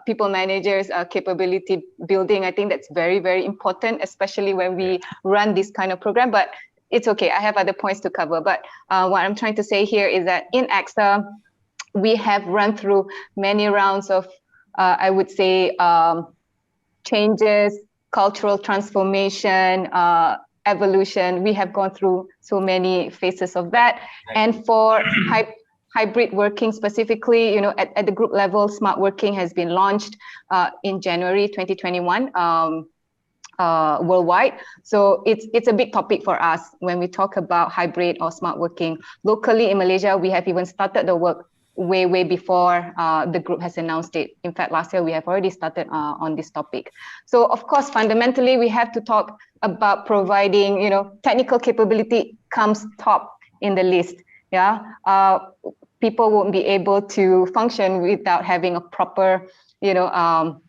people managers capability building. I think that's very, very important, especially when we run this kind of program. But it's okay. I have other points to cover. But what I'm trying to say here is that in AXA, we have run through many rounds of, I would say, changes, cultural transformation, evolution. We have gone through so many phases of that. And for hybrid working specifically, you know, at the group level, smart working has been launched in January 2021 worldwide. So it's a big topic for us when we talk about hybrid or smart working. Locally in Malaysia, we have even started the work way before the group has announced it. In fact, last year we have already started on this topic. So of course, fundamentally, we have to talk about providing, you know, technical capability comes top in the list. Yeah, people won't be able to function without having a proper, you know,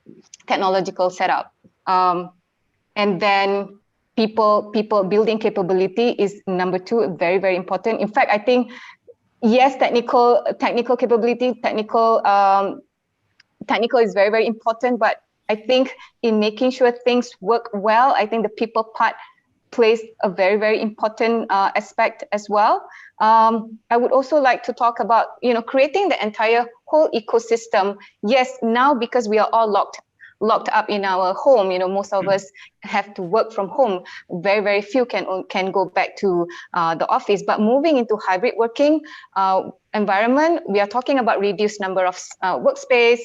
technological setup. And then people building capability is number 2, very, very important. In fact, I think, yes, technical capability, technical is very, very important, but I think in making sure things work well, I think the people part plays a very, very important aspect as well. I would also like to talk about, you know, creating the entire whole ecosystem. Yes, now because we are all locked up in our home, you know, most of us have to work from home. Very, very few can go back to the office. But moving into hybrid working environment, we are talking about reduced number of workspace.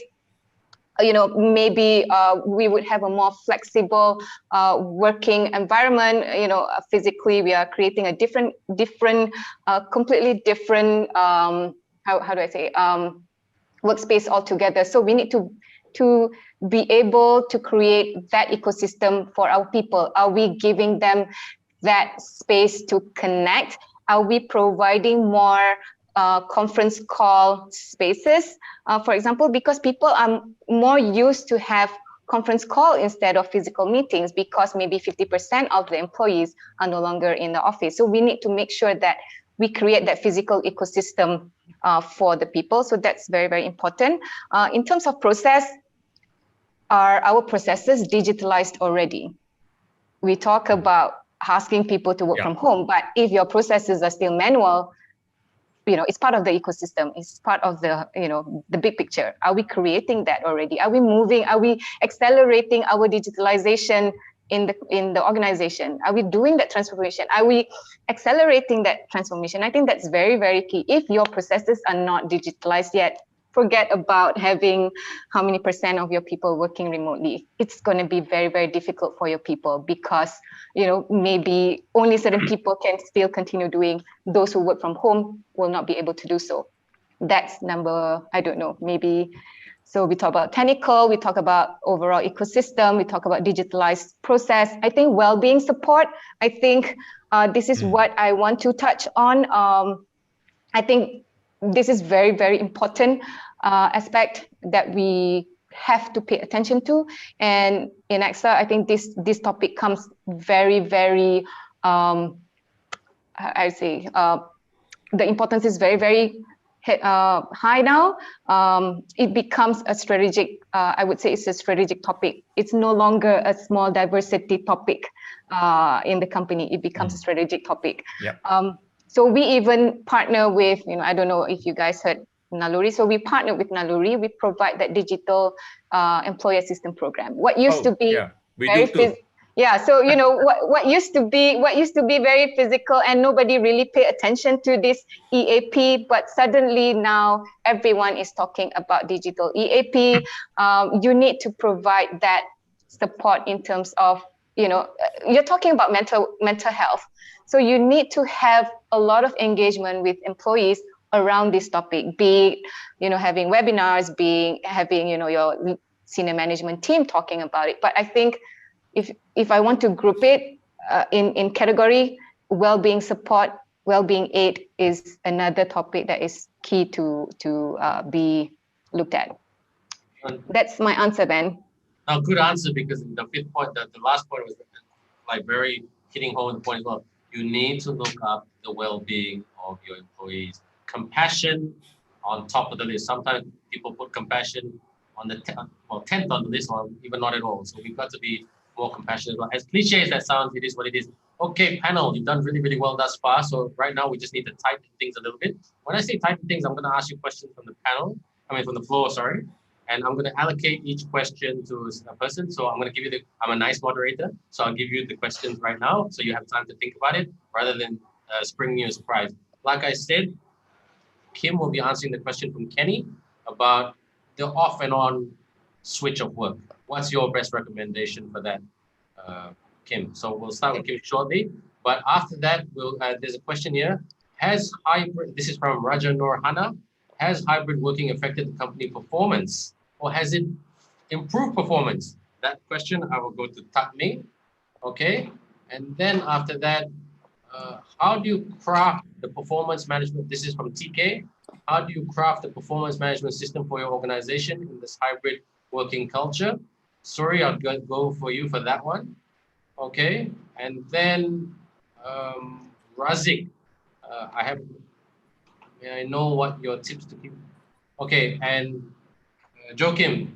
You know, maybe we would have a more flexible working environment. You know, physically we are creating a completely different, how do I say, workspace altogether. So we need to be able to create that ecosystem for our people. Are we giving them that space to connect? Are we providing more conference call spaces, for example, because people are more used to have conference call instead of physical meetings, because maybe 50% of the employees are no longer in the office. So we need to make sure that we create that physical ecosystem for the people. So that's very, very important. In terms of process, are our processes digitalized already? We talk about asking people to work from home, but if your processes are still manual, you know, it's part of the ecosystem. It's part of the, you know, the big picture. Are we creating that already? Are we moving? Are we accelerating our digitalization in the organization? Are we doing that transformation? Are we accelerating that transformation? I think that's very, very key. If your processes are not digitalized yet, forget about having how many % of your people working remotely. It's going to be very, very difficult for your people because, you know, maybe only certain people can still continue doing. Those who work from home will not be able to do so. That's number, I don't know, maybe. So we talk about technical, we talk about overall ecosystem, we talk about digitalized process. I think well-being support, I think this is what I want to touch on. I think this is very, very important aspect that we have to pay attention to. And in AXA, I think this topic comes very, very, I say, the importance is very, very high now. It becomes a strategic, I would say it's a strategic topic. It's no longer a small diversity topic in the company. It becomes a strategic topic. Yeah. So we even partner with, you know, I don't know if you guys heard Naluri. So we partner with Naluri. We provide that digital employee assistance program. What used to be very so you know what used to be very physical and nobody really pay attention to this EAP, but suddenly now everyone is talking about digital EAP. You need to provide that support in terms of, you know, you're talking about mental health. So you need to have a lot of engagement with employees around this topic, be it, having webinars, having, your senior management team talking about it. But I think if I want to group it in category, well-being support, well-being aid is another topic that is key to be looked at. That's my answer, Ben. Good answer, because the fifth point, the last point was like very hitting home the point as well. You need to look up the well-being of your employees. Compassion on top of the list. Sometimes people put compassion on the 10th on the list, or even not at all. So we've got to be more compassionate. As cliche as that sounds, it is what it is. Okay, panel, you've done really, really well thus far. So right now we just need to tighten things a little bit. When I say tighten things, I'm going to ask you questions from the floor, sorry. And I'm going to allocate each question to a person. So I'm going to give you I'm a nice moderator. So I'll give you the questions right now, so you have time to think about it rather than springing you a surprise. Like I said, Kim will be answering the question from Kenny about the off and on switch of work. What's your best recommendation for that, Kim? So we'll start with Kim shortly. But after that, there's a question here. This is from Raja Noor Hana. Has hybrid working affected the company performance, or has it improved performance? That question I will go to Tatme. Okay. And then after that, how do you craft the performance management? This is from TK. How do you craft the performance management system for your organization in this hybrid working culture? Sorry, I'll go for you for that one. Okay. And then Razik, I know what your tips to keep. Okay, and Joachim,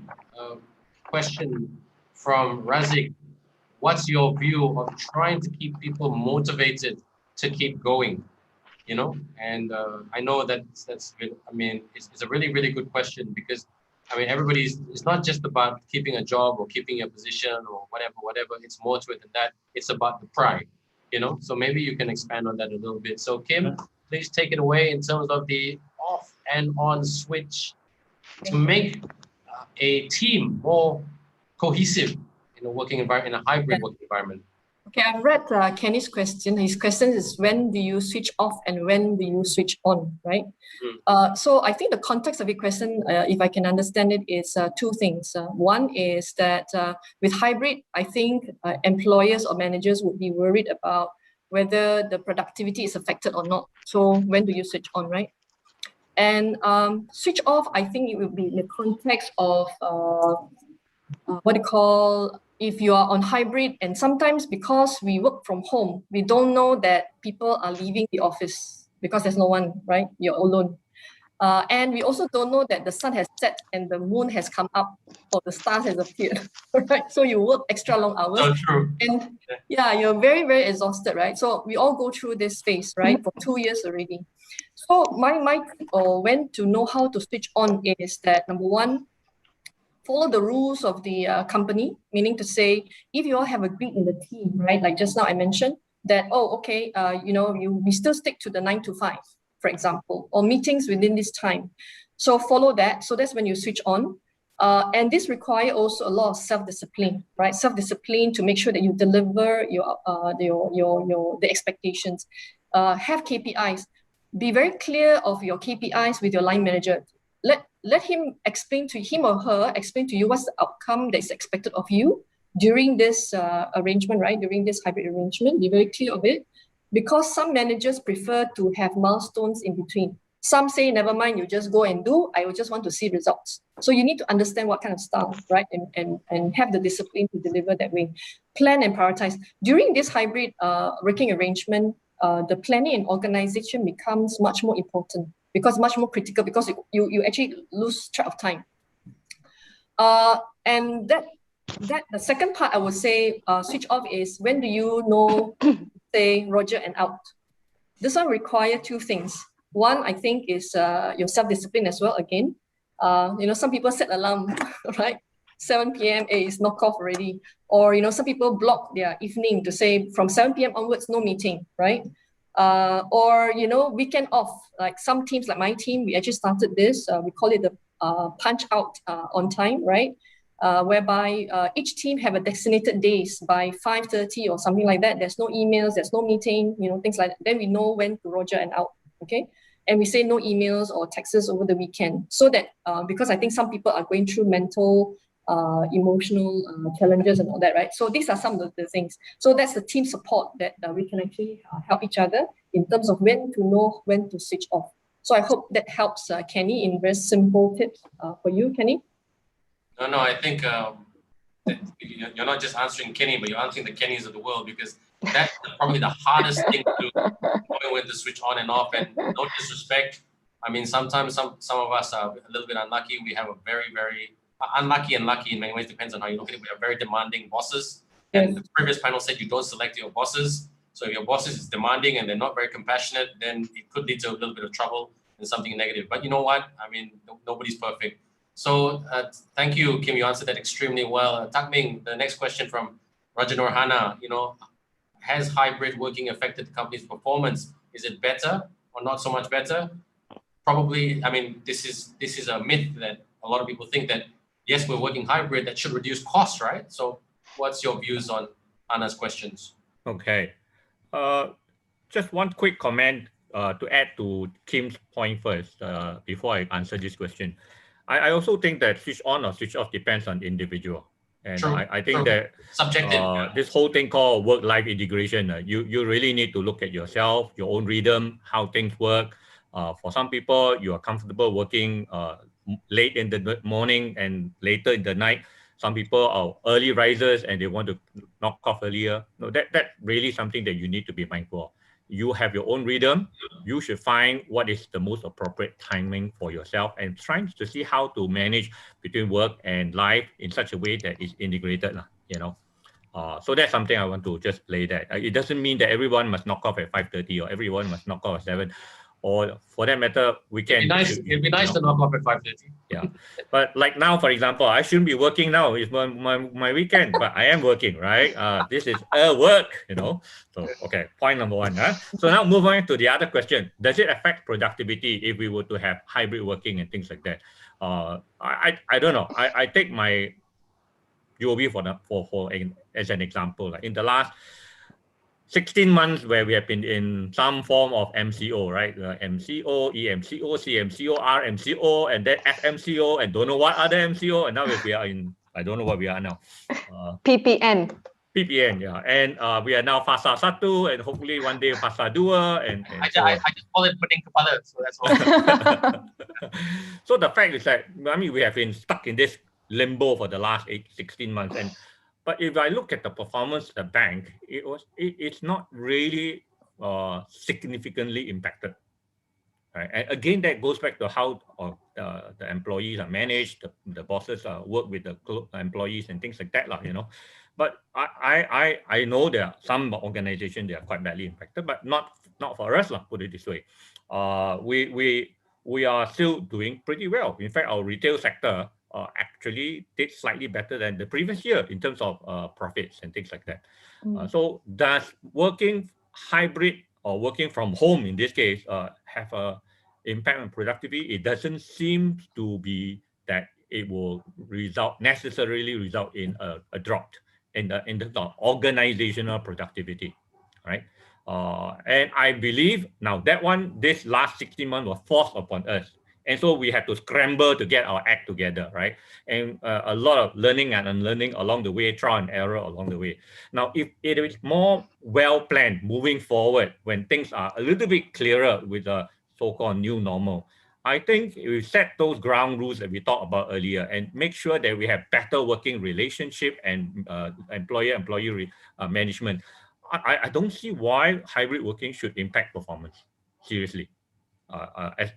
question from Razik. What's your view of trying to keep people motivated to keep going? And I know that's good. I mean, it's a really, really good question, because it's not just about keeping a job or keeping a position or whatever. It's more to it than that. It's about the pride, So maybe you can expand on that a little bit. So Kim, please take it away in terms of the off and on switch to make a team more cohesive in a working environment, in a hybrid working environment. Okay, I read Kenny's question. His question is, when do you switch off and when do you switch on, right? So I think the context of your question, if I can understand it, is two things. One is that with hybrid, I think employers or managers would be worried about whether the productivity is affected or not. So when do you switch on, right? And switch off, I think it will be in the context of if you are on hybrid, and sometimes because we work from home, we don't know that people are leaving the office because there's no one, right? You're alone. And we also don't know that the sun has set and the moon has come up or the stars has appeared, right? So you work extra long hours. So true. And yeah, you're very, very exhausted, right? So we all go through this phase, right? For 2 years already. So my tip or when to know how to switch on is that, number one, follow the rules of the company, meaning to say, if you all have agreed in the team, right? Like just now I mentioned that, we still stick to the 9 to 5, for example, or meetings within this time. So follow that. So that's when you switch on. And this requires also a lot of self-discipline, right? Self-discipline to make sure that you deliver the expectations. Have KPIs. Be very clear of your KPIs with your line manager. Let him or her explain to you what's the outcome that's expected of you during this arrangement, right? During this hybrid arrangement, be very clear of it, because some managers prefer to have milestones in between. Some say, never mind, you just go and do. I just want to see results. So you need to understand what kind of stuff, right? And have the discipline to deliver that way. Plan and prioritize. During this hybrid working arrangement, the planning and organization becomes much more important, because much more critical, because you actually lose track of time. And that the second part I would say, switch off is when do you know, say, Roger and out. This one requires two things. One, I think, is your self-discipline as well. Again, some people set alarm, right? 7 p.m. It's knock off already. Or, some people block their evening to say from 7 p.m. onwards, no meeting, right? Or, weekend off. Like some teams, like my team, we actually started this. We call it the punch out on time, right? whereby each team have a designated days by 5:30 or something like that. There's no emails, there's no meeting, things like that. Then we know when to roger and out, okay? And we say no emails or texts over the weekend, so that because I think some people are going through mental, emotional challenges and all that, right? So these are some of the things. So that's the team support that we can actually help each other in terms of when to know when to switch off. So I hope that helps, Kenny, in very simple tips for you, Kenny. No, I think that you're not just answering Kenny, but you're answering the Kennys of the world, because that's probably the hardest thing to do, knowing when to switch on and off. And no disrespect, I mean, sometimes some of us are a little bit unlucky. We have a very, very unlucky and lucky in many ways, depends on how you look at it. We have very demanding bosses. And the previous panel said you don't select your bosses. So if your boss is demanding and they're not very compassionate, then it could lead to a little bit of trouble and something negative. But you know what? I mean, nobody's perfect. So thank you, Kim. You answered that extremely well. Tak Ming, the next question from Rajanur Hana, has hybrid working affected the company's performance? Is it better or not so much better? Probably. I mean, this is a myth that a lot of people think that, yes, we're working hybrid, that should reduce costs, right? So what's your views on Hana's questions? Okay. Just one quick comment to add to Kim's point first, before I answer this question. I also think that switch on or switch off depends on the individual. And True, I think that subjective. This whole thing called work-life integration, you really need to look at yourself, your own rhythm, how things work. For some people, you are comfortable working late in the morning and later in the night. Some people are early risers and they want to knock off earlier. No, that's really something that you need to be mindful of. You have your own rhythm. You should find what is the most appropriate timing for yourself and trying to see how to manage between work and life in such a way that is integrated, so that's something I want to just play that. It doesn't mean that everyone must knock off at 5:30 or everyone must knock off at 7. Or for that matter, we can. It'd be nice to knock off at 5:30. Yeah, but like now, for example, I shouldn't be working now. It's my weekend, but I am working, right? This is work, So okay, point number one. So now move on to the other question. Does it affect productivity if we were to have hybrid working and things like that? I don't know. I take my UOB as an example. Like in the last 16 months where we have been in some form of MCO, right? MCO, EMCO, CMCO, RMCO, and then FMCO, and don't know what other MCO, and now we are in, I don't know what we are now. PPN. PPN, yeah. And we are now Fasa 1, and hopefully one day Fasa 2, and I just call it Pening Kepala, so that's all. So the fact is that, we have been stuck in this limbo for the last 16 months, but if I look at the performance of the bank, it's not really significantly impacted. Right? And again, that goes back to how the employees are managed, the bosses work with the employees and things like that, But I know there are some organizations that are quite badly impacted, but not for us, put it this way. We are still doing pretty well. In fact, our retail sector actually did slightly better than the previous year in terms of profits and things like that. So does working hybrid or working from home in this case have an impact on productivity? It doesn't seem to be that it will necessarily result in a drop in the organizational productivity, right? And I believe now that this last 16 months was forced upon us. And so we had to scramble to get our act together, right? And a lot of learning and unlearning along the way, trial and error along the way. Now, if it is more well-planned moving forward, when things are a little bit clearer with the so-called new normal, I think we set those ground rules that we talked about earlier and make sure that we have better working relationship and employer-employee management. I don't see why hybrid working should impact performance, seriously.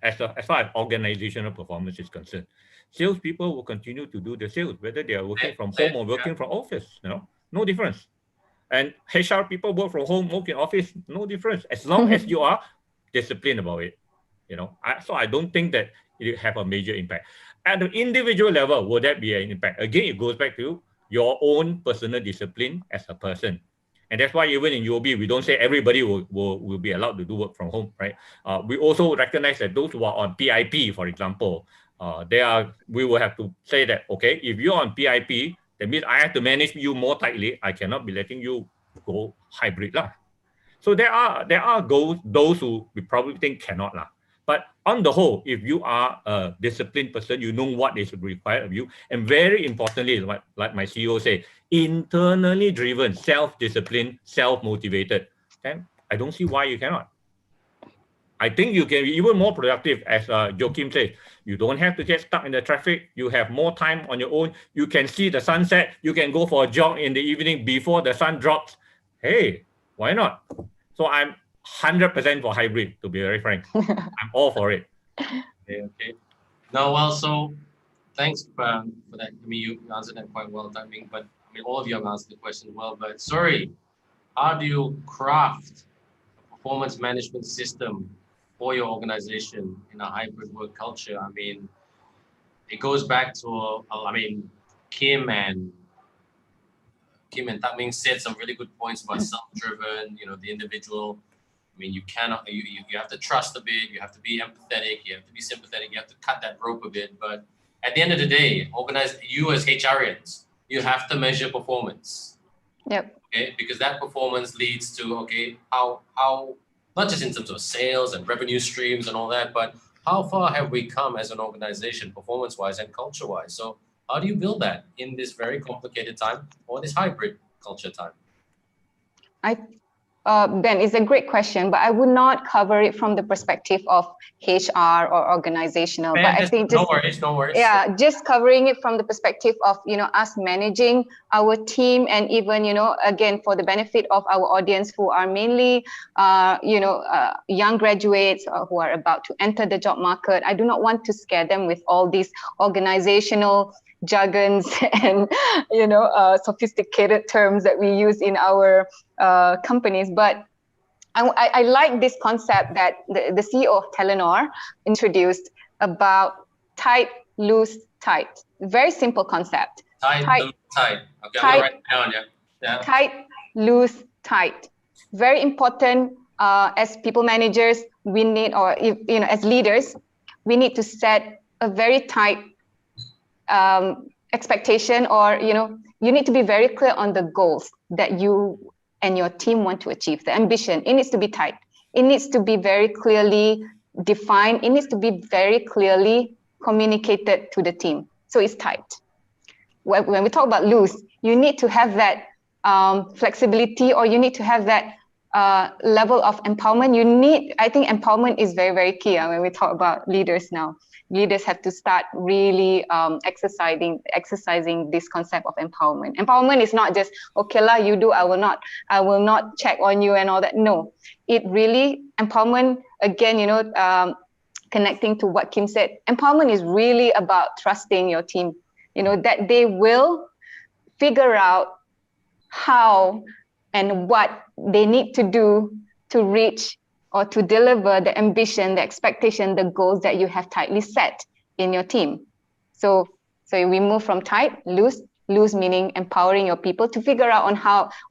As far as organizational performance is concerned, salespeople will continue to do the sales, whether they are working from home or working from office. No difference. And HR people work from home, work in office, no difference. As long as you are disciplined about it, So I don't think that it have a major impact. At the individual level, will that be an impact? Again, it goes back to your own personal discipline as a person. And that's why even in UOB, we don't say everybody will be allowed to do work from home, right? We also recognize that those who are on PIP, for example, we will have to say that, okay, if you're on PIP, that means I have to manage you more tightly. I cannot be letting you go hybrid lah. So there are those who we probably think cannot lah. But on the whole, if you are a disciplined person, you know what is required of you. And very importantly, like my CEO say, internally driven, self-disciplined, self-motivated. Then I don't see why you cannot. I think you can be even more productive, as Joachim said. You don't have to get stuck in the traffic. You have more time on your own. You can see the sunset. You can go for a jog in the evening before the sun drops. Hey, why not? So I'm 100% for hybrid, to be very frank. I'm all for it. Okay. Now, also, thanks for that. I mean, you answered that quite well, Timing, but I mean, all of you have answered the question well. But sorry, how do you craft a performance management system for your organization in a hybrid work culture? I mean, it goes back to, Kim and Taming said some really good points about self-driven, the individual. I mean, you cannot, you have to trust a bit, you have to be empathetic, you have to be sympathetic, you have to cut that rope a bit. But at the end of the day, you as HRians, you have to measure performance. Yep. Okay, because that performance leads to, okay, how not just in terms of sales and revenue streams and all that, but how far have we come as an organization, performance-wise and culture-wise? So how do you build that in this very complicated time or this hybrid culture time? Ben, it's a great question, but I would not cover it from the perspective of HR or organizational. Man, but I think just no worries. Yeah, just covering it from the perspective of us managing our team, and even again for the benefit of our audience who are mainly young graduates who are about to enter the job market. I do not want to scare them with all these organizational jargons and sophisticated terms that we use in our companies, but I like this concept that the CEO of Telenor introduced about tight, loose, tight. Very simple concept. Tight. Okay, I'm gonna write it down. Yeah. Tight, loose, tight. Very important. As people managers, we need, or as leaders, we need to set a very tight expectation, or you need to be very clear on the goals that you and your team want to achieve. The ambition, it needs to be tight. It needs to be very clearly defined. It needs to be very clearly communicated to the team. So it's tight. When we talk about loose, you need to have that flexibility, or you need to have that level of empowerment. I think empowerment is very, very key when we talk about leaders now. Leaders have to start really exercising this concept of empowerment. Empowerment is not just, okay lah, you do, I will not check on you and all that. No, it really, empowerment, again, connecting to what Kim said, empowerment is really about trusting your team, that they will figure out how and what they need to do to reach or to deliver the ambition, the expectation, the goals that you have tightly set in your team. So we move from tight, loose meaning empowering your people to figure out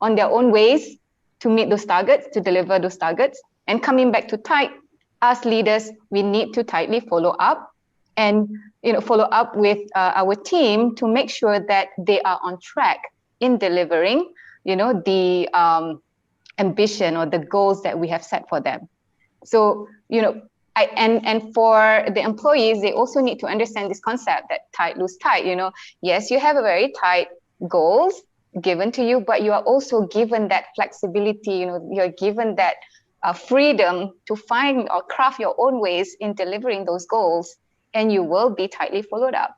on their own ways to meet those targets, to deliver those targets. And coming back to tight, as leaders, we need to tightly follow up and follow up with our team to make sure that they are on track in delivering the ambition or the goals that we have set for them. So, and for the employees, they also need to understand this concept that tight, loose, tight. Yes, you have a very tight goals given to you, but you are also given that flexibility. You're given that freedom to find or craft your own ways in delivering those goals, and you will be tightly followed up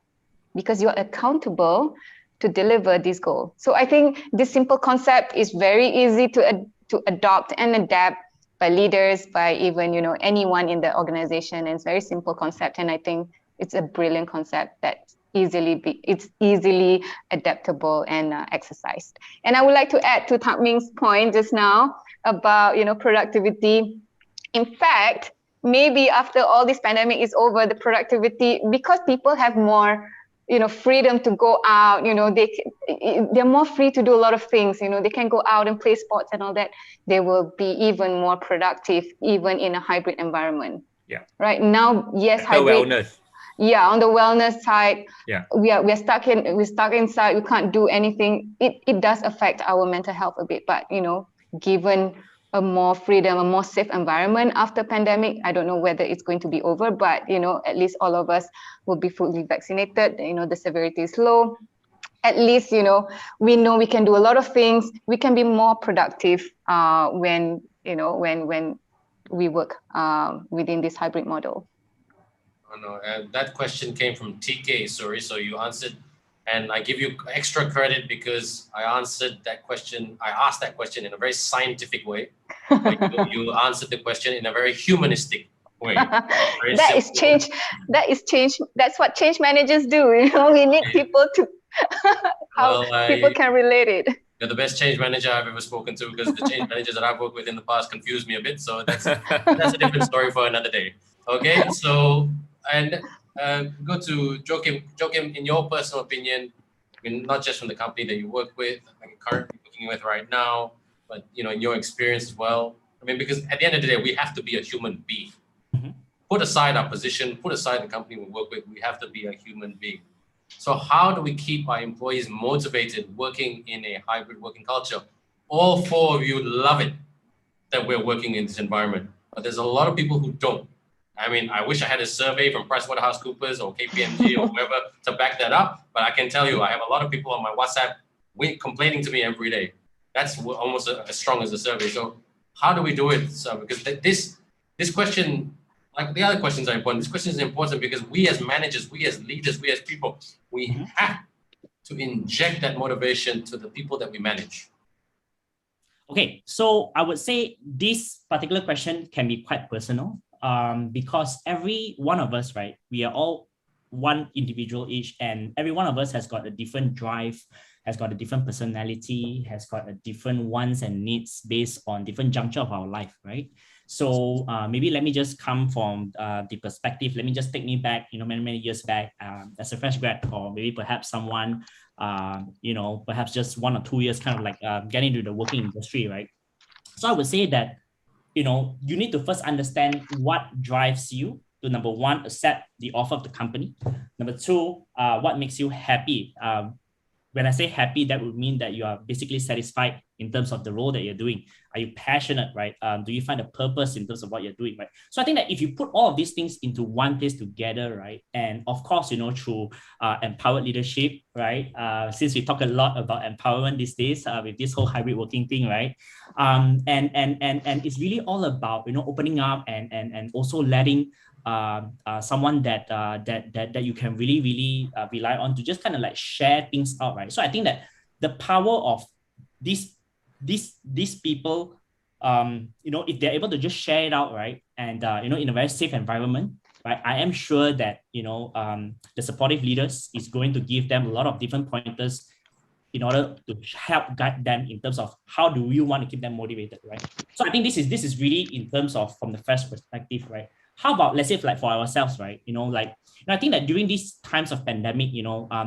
because you're accountable to deliver this goal. So I think this simple concept is very easy to adopt and adapt by leaders, by even anyone in the organization. And it's a very simple concept, and I think it's a brilliant concept that it's easily adaptable and exercised. And I would like to add to Tak Ming's point just now about productivity. In fact, maybe after all this pandemic is over, the productivity, because people have more freedom to go out, they're more free to do a lot of things, they can go out and play sports and all that. They will be even more productive, even in a hybrid environment. Yeah. Right now, yes, hybrid. Wellness. yeah, on the wellness side, Yeah. we're stuck inside. We can't do anything. It does affect our mental health a bit, but given a more freedom, a more safe environment after pandemic, I don't know whether it's going to be over, but at least all of us will be fully vaccinated. The severity is low. At least we know we can do a lot of things. We can be more productive when we work within this hybrid model. Oh, no, that question came from TK, sorry, so you answered, and I give you extra credit because I asked that question in a very scientific way. You answered the question in a very humanistic way. That is change. That's what change managers do. We need people to people can relate it. You're the best change manager I've ever spoken to, because the change managers that I've worked with in the past confuse me a bit. So that's a different story for another day. Okay, so and go to Joachim. Joachim, in your personal opinion, I mean, not just from the company that you work with, like currently working with right now, but in your experience as well. I mean, because at the end of the day, we have to be a human being. Mm-hmm. Put aside our position, put aside the company we work with, we have to be a human being. So how do we keep our employees motivated working in a hybrid working culture? All four of you love it that we're working in this environment, but there's a lot of people who don't. I mean, I wish I had a survey from PricewaterhouseCoopers or KPMG or whoever to back that up, but I can tell you, I have a lot of people on my WhatsApp complaining to me every day. That's almost as strong as the survey. So how do we do it? So because this question, like the other questions are important, this question is important because we as managers, we as leaders, we as people, we have to inject that motivation to the people that we manage. Okay, so I would say this particular question can be quite personal because every one of us, right, we are all one individual each, and every one of us has got a different drive, has got a different personality, has got a different wants and needs based on different juncture of our life, right? So maybe let me just come from the perspective. Let me just take me back, many years back as a fresh grad, or maybe perhaps someone, perhaps just 1 or 2 years kind of like getting into the working industry, right? So I would say that, you need to first understand what drives you to, number one, accept the offer of the company. Number two, what makes you happy. When I say happy, that would mean that you are basically satisfied in terms of the role that you're doing. Are you passionate, right? Do you find a purpose in terms of what you're doing, right? So I think that if you put all of these things into one place together, right? And of course, through empowered leadership, right? Since we talk a lot about empowerment these days with this whole hybrid working thing, right? And it's really all about, opening up and also letting someone that you can really rely on to just kind of like share things out, right? So I think that the power of these people, if they're able to just share it out, right, and in a very safe environment, right, I am sure that the supportive leaders is going to give them a lot of different pointers in order to help guide them in terms of how do you want to keep them motivated, right? So I think this is really in terms of from the first perspective, right? How about, let's say, like for ourselves, right? I think that during these times of pandemic,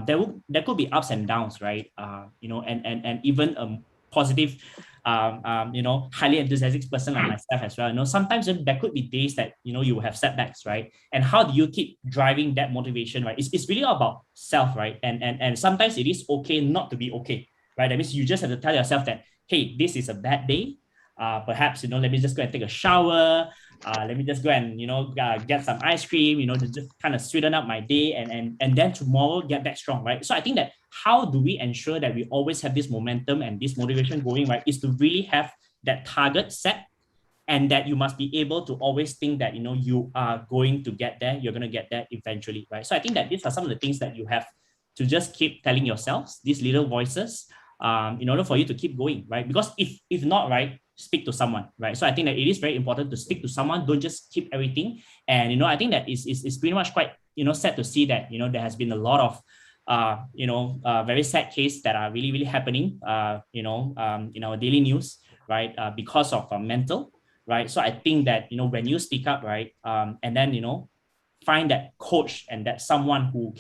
there could be ups and downs, right? And even a positive, highly enthusiastic person like myself as well. Sometimes there could be days that you will have setbacks, right? And how do you keep driving that motivation, right? It's really all about self, right? And sometimes it is okay not to be okay, right? That means you just have to tell yourself that, hey, this is a bad day. Perhaps let me just go and take a shower. Let me just go and get some ice cream, to just kind of sweeten up my day, and then tomorrow get back strong, right? So I think that how do we ensure that we always have this momentum and this motivation going, right, is to really have that target set, and that you must be able to always think that you are going to get there, you're going to get there eventually, right? So I think that these are some of the things that you have to just keep telling yourselves, these little voices, in order for you to keep going, right? Because if not, right, speak to someone, right? So I think that it is very important to speak to someone. Don't just keep everything. And I think that is pretty much quite sad to see that there has been a lot of very sad cases that are really happening in our daily news, right? Because of mental, right? So I think that when you speak up, right, and then find that coach and that someone who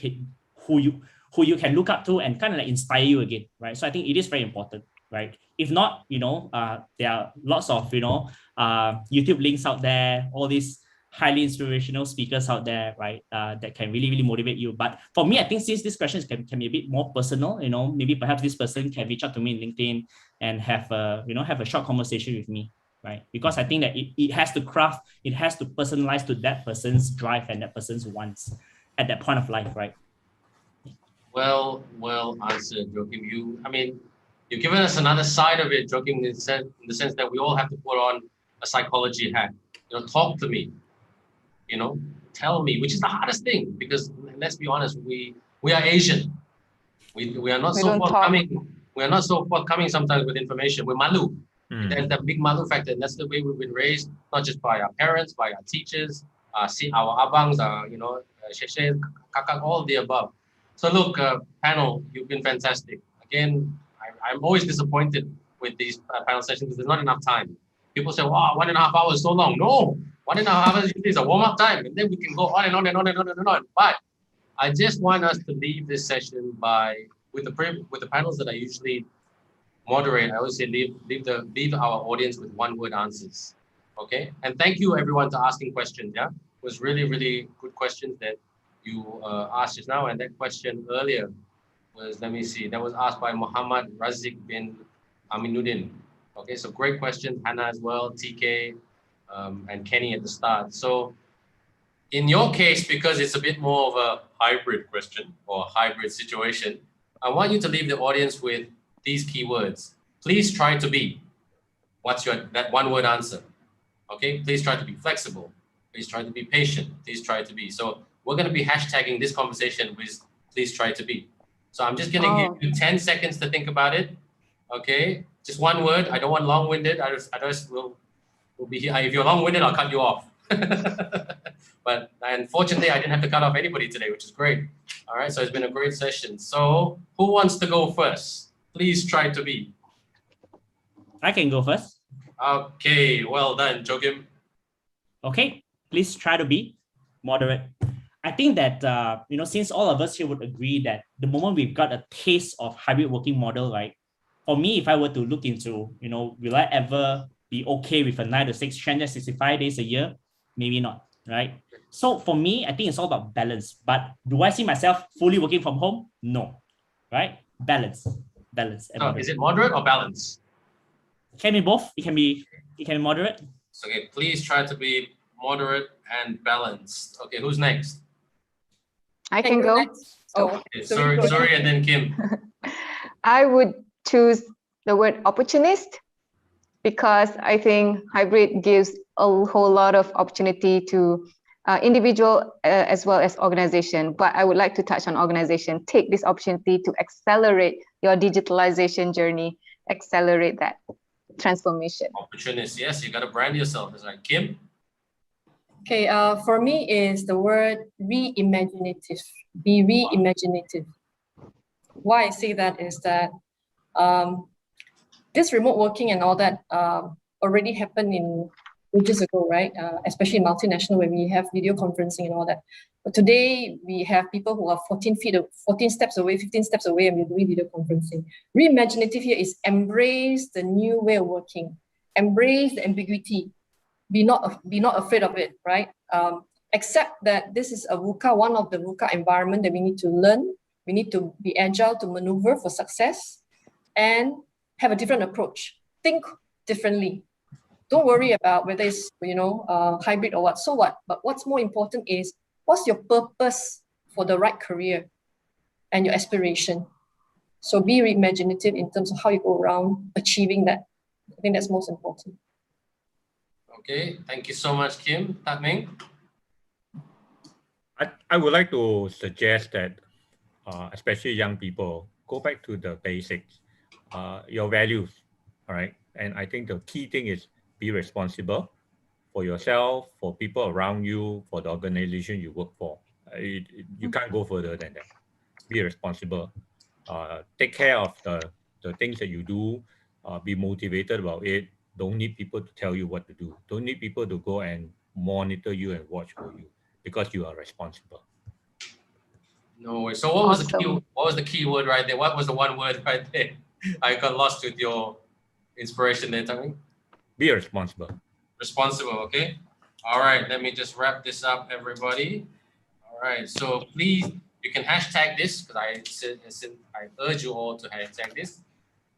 you can look up to and kind of like inspire you again, right? So I think it is very important, right? If not, there are lots of YouTube links out there, all these highly inspirational speakers out there, right? That can really, really motivate you. But for me, I think since this question can be a bit more personal, maybe perhaps this person can reach out to me in LinkedIn and have a short conversation with me, right? Because I think that it has to craft, it has to personalize to that person's drive and that person's wants at that point of life, right? Well answered, Joachim. You've given us another side of it, Joachim, in the sense that we all have to put on a psychology hat. Talk to me. Tell me, which is the hardest thing, because let's be honest, we are Asian. We are not so forthcoming. We are not so forthcoming sometimes with information. We're malu. There's that big malu factor, and that's the way we've been raised, not just by our parents, by our teachers, our abangs, sheshe, kakak, all the above. So look, panel, you've been fantastic. Again, I'm always disappointed with these panel sessions because there's not enough time. People say, wow, 1.5 hours is so long. No, 1.5 hours is a warm-up time, and then we can go on and on and on and on and on. But I just want us to leave this session with the panels that I usually moderate. I always say leave our audience with one-word answers. Okay, and thank you everyone for asking questions. Yeah, it was really, really good questions that you asked just now, and that question earlier was, let me see, that was asked by Muhammad Razik bin Aminuddin. Okay, so great question, Hannah as well, TK, and Kenny at the start. So in your case, because it's a bit more of a hybrid question or hybrid situation, I want you to leave the audience with these keywords. Please try to be. What's that one-word answer? Okay, please try to be flexible. Please try to be patient. Please try to be. So we're going to be hashtagging this conversation with please try to be. So I'm just going to give you 10 seconds to think about it. Okay, just one word. I don't want long-winded. Others will be here. If you're long-winded, I'll cut you off. But unfortunately, I didn't have to cut off anybody today, which is great. All right, so it's been a great session. So who wants to go first? Please try to be. I can go first. Okay, well done, Joachim. Okay, please try to be moderate. I think that, since all of us here would agree that the moment we've got a taste of hybrid working model, right? For me, if I were to look into, will I ever be okay with a 9 to 6, 365 days a year? Maybe not, right? So for me, I think it's all about balance. But do I see myself fully working from home? No, right? Balance. Is it moderate or balance? It can be both. It can be moderate. Okay, please try to be moderate and balanced. Okay, who's next? I can go. Okay, sorry, and then Kim. I would choose the word opportunist because I think hybrid gives a whole lot of opportunity to individual as well as organization. But I would like to touch on organization. Take this opportunity to accelerate your digitalization journey, accelerate that transformation. Opportunist, yes, you got to brand yourself. Is that Kim? Okay, for me is the word reimaginative. Be reimaginative. Why I say that is that this remote working and all that already happened in ages ago, right? Especially in multinational where we have video conferencing and all that. But today we have people who are 14 steps away, 15 steps away, and we're doing video conferencing. Reimaginative here is embrace the new way of working, embrace the ambiguity. Be not afraid of it, right? Accept that this is a VUCA, one of the VUCA environment that we need to learn. We need to be agile to maneuver for success and have a different approach. Think differently. Don't worry about whether it's hybrid or what. So what? But what's more important is what's your purpose for the right career and your aspiration. So be imaginative in terms of how you go around achieving that. I think that's most important. Okay, thank you so much, Kim. Tak Meng? I would like to suggest that, especially young people, go back to the basics, your values, all right? And I think the key thing is be responsible for yourself, for people around you, for the organization you work for. You can't go further than that. Be responsible. Take care of the things that you do. Be motivated about it. Don't need people to tell you what to do. Don't need people to go and monitor you and watch for you because you are responsible. No way. So what was the key word right there? What was the one word right there? I got lost with your inspiration there, Tak Meng. Be responsible. Responsible, okay? All right, let me just wrap this up, everybody. All right, so please, you can hashtag this because I urge you all to hashtag this.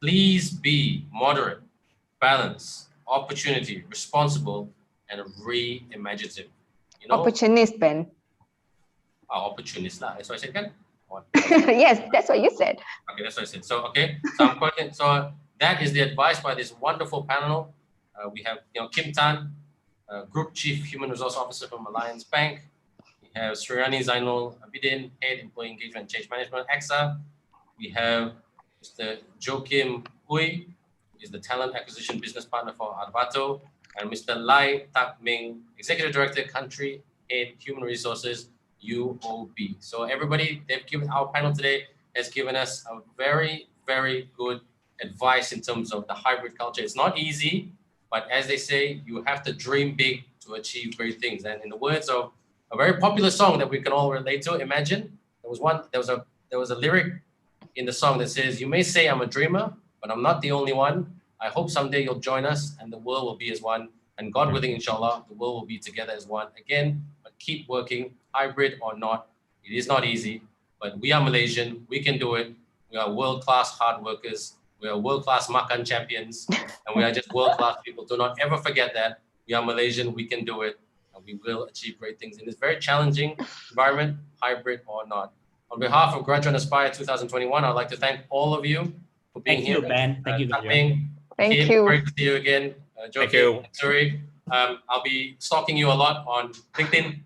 Please be moderate, balanced, opportunity, responsible, and re-imaginative. You know, Opportunist, Ben. opportunist lah. That's what I said, kan? Yes, that's what you said. Okay, that's what I said. So I'm quoting. So that is the advice by this wonderful panel. We have Kim Tan, Group Chief Human Resource Officer from Alliance Bank. We have Sriani Zainul Abidin, Head Employee Engagement and Change Management, AXA. We have Mr. Joachim Hui, who is the Talent Acquisition Business Partner for Arvato, and Mr. Lai Tak Ming, Executive Director, Country Head Human Resources, UOB. So everybody, our panel today has given us a very, very good advice in terms of the hybrid culture. It's not easy, but as they say, you have to dream big to achieve great things. And in the words of a very popular song that we can all relate to, Imagine, there was a lyric in the song that says, "You may say I'm a dreamer, but I'm not the only one. I hope someday you'll join us and the world will be as one. And God willing, inshallah, the world will be together as one again. But keep working, hybrid or not. It is not easy, but we are Malaysian. We can do it. We are world-class hard workers. We are world-class makan champions. And we are just world-class people. Do not ever forget that. We are Malaysian. We can do it. And we will achieve great things in this very challenging environment, hybrid or not. On behalf of Graduate Aspire 2021, I'd like to thank all of you for being Thank here. you, Ben. Thank you, Ben. Thank Kim, you. Great to see you again. Thank you. Sorry. I'll be stalking you a lot on LinkedIn,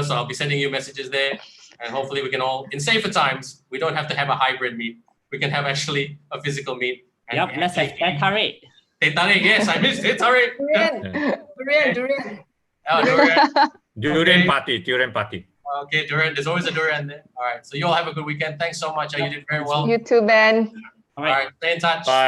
so I'll be sending you messages there. And hopefully we can all, in safer times, we don't have to have a hybrid meet. We can have actually a physical meet. And Yep, let's have teh tarik. Teh tarik, yes, I missed teh tarik. Durian. Oh, durian. Durian party. Okay, durian. There's always a durian there. All right. So you all have a good weekend. Thanks so much. You did very well. You too, Ben. All All right. Stay in touch. Bye.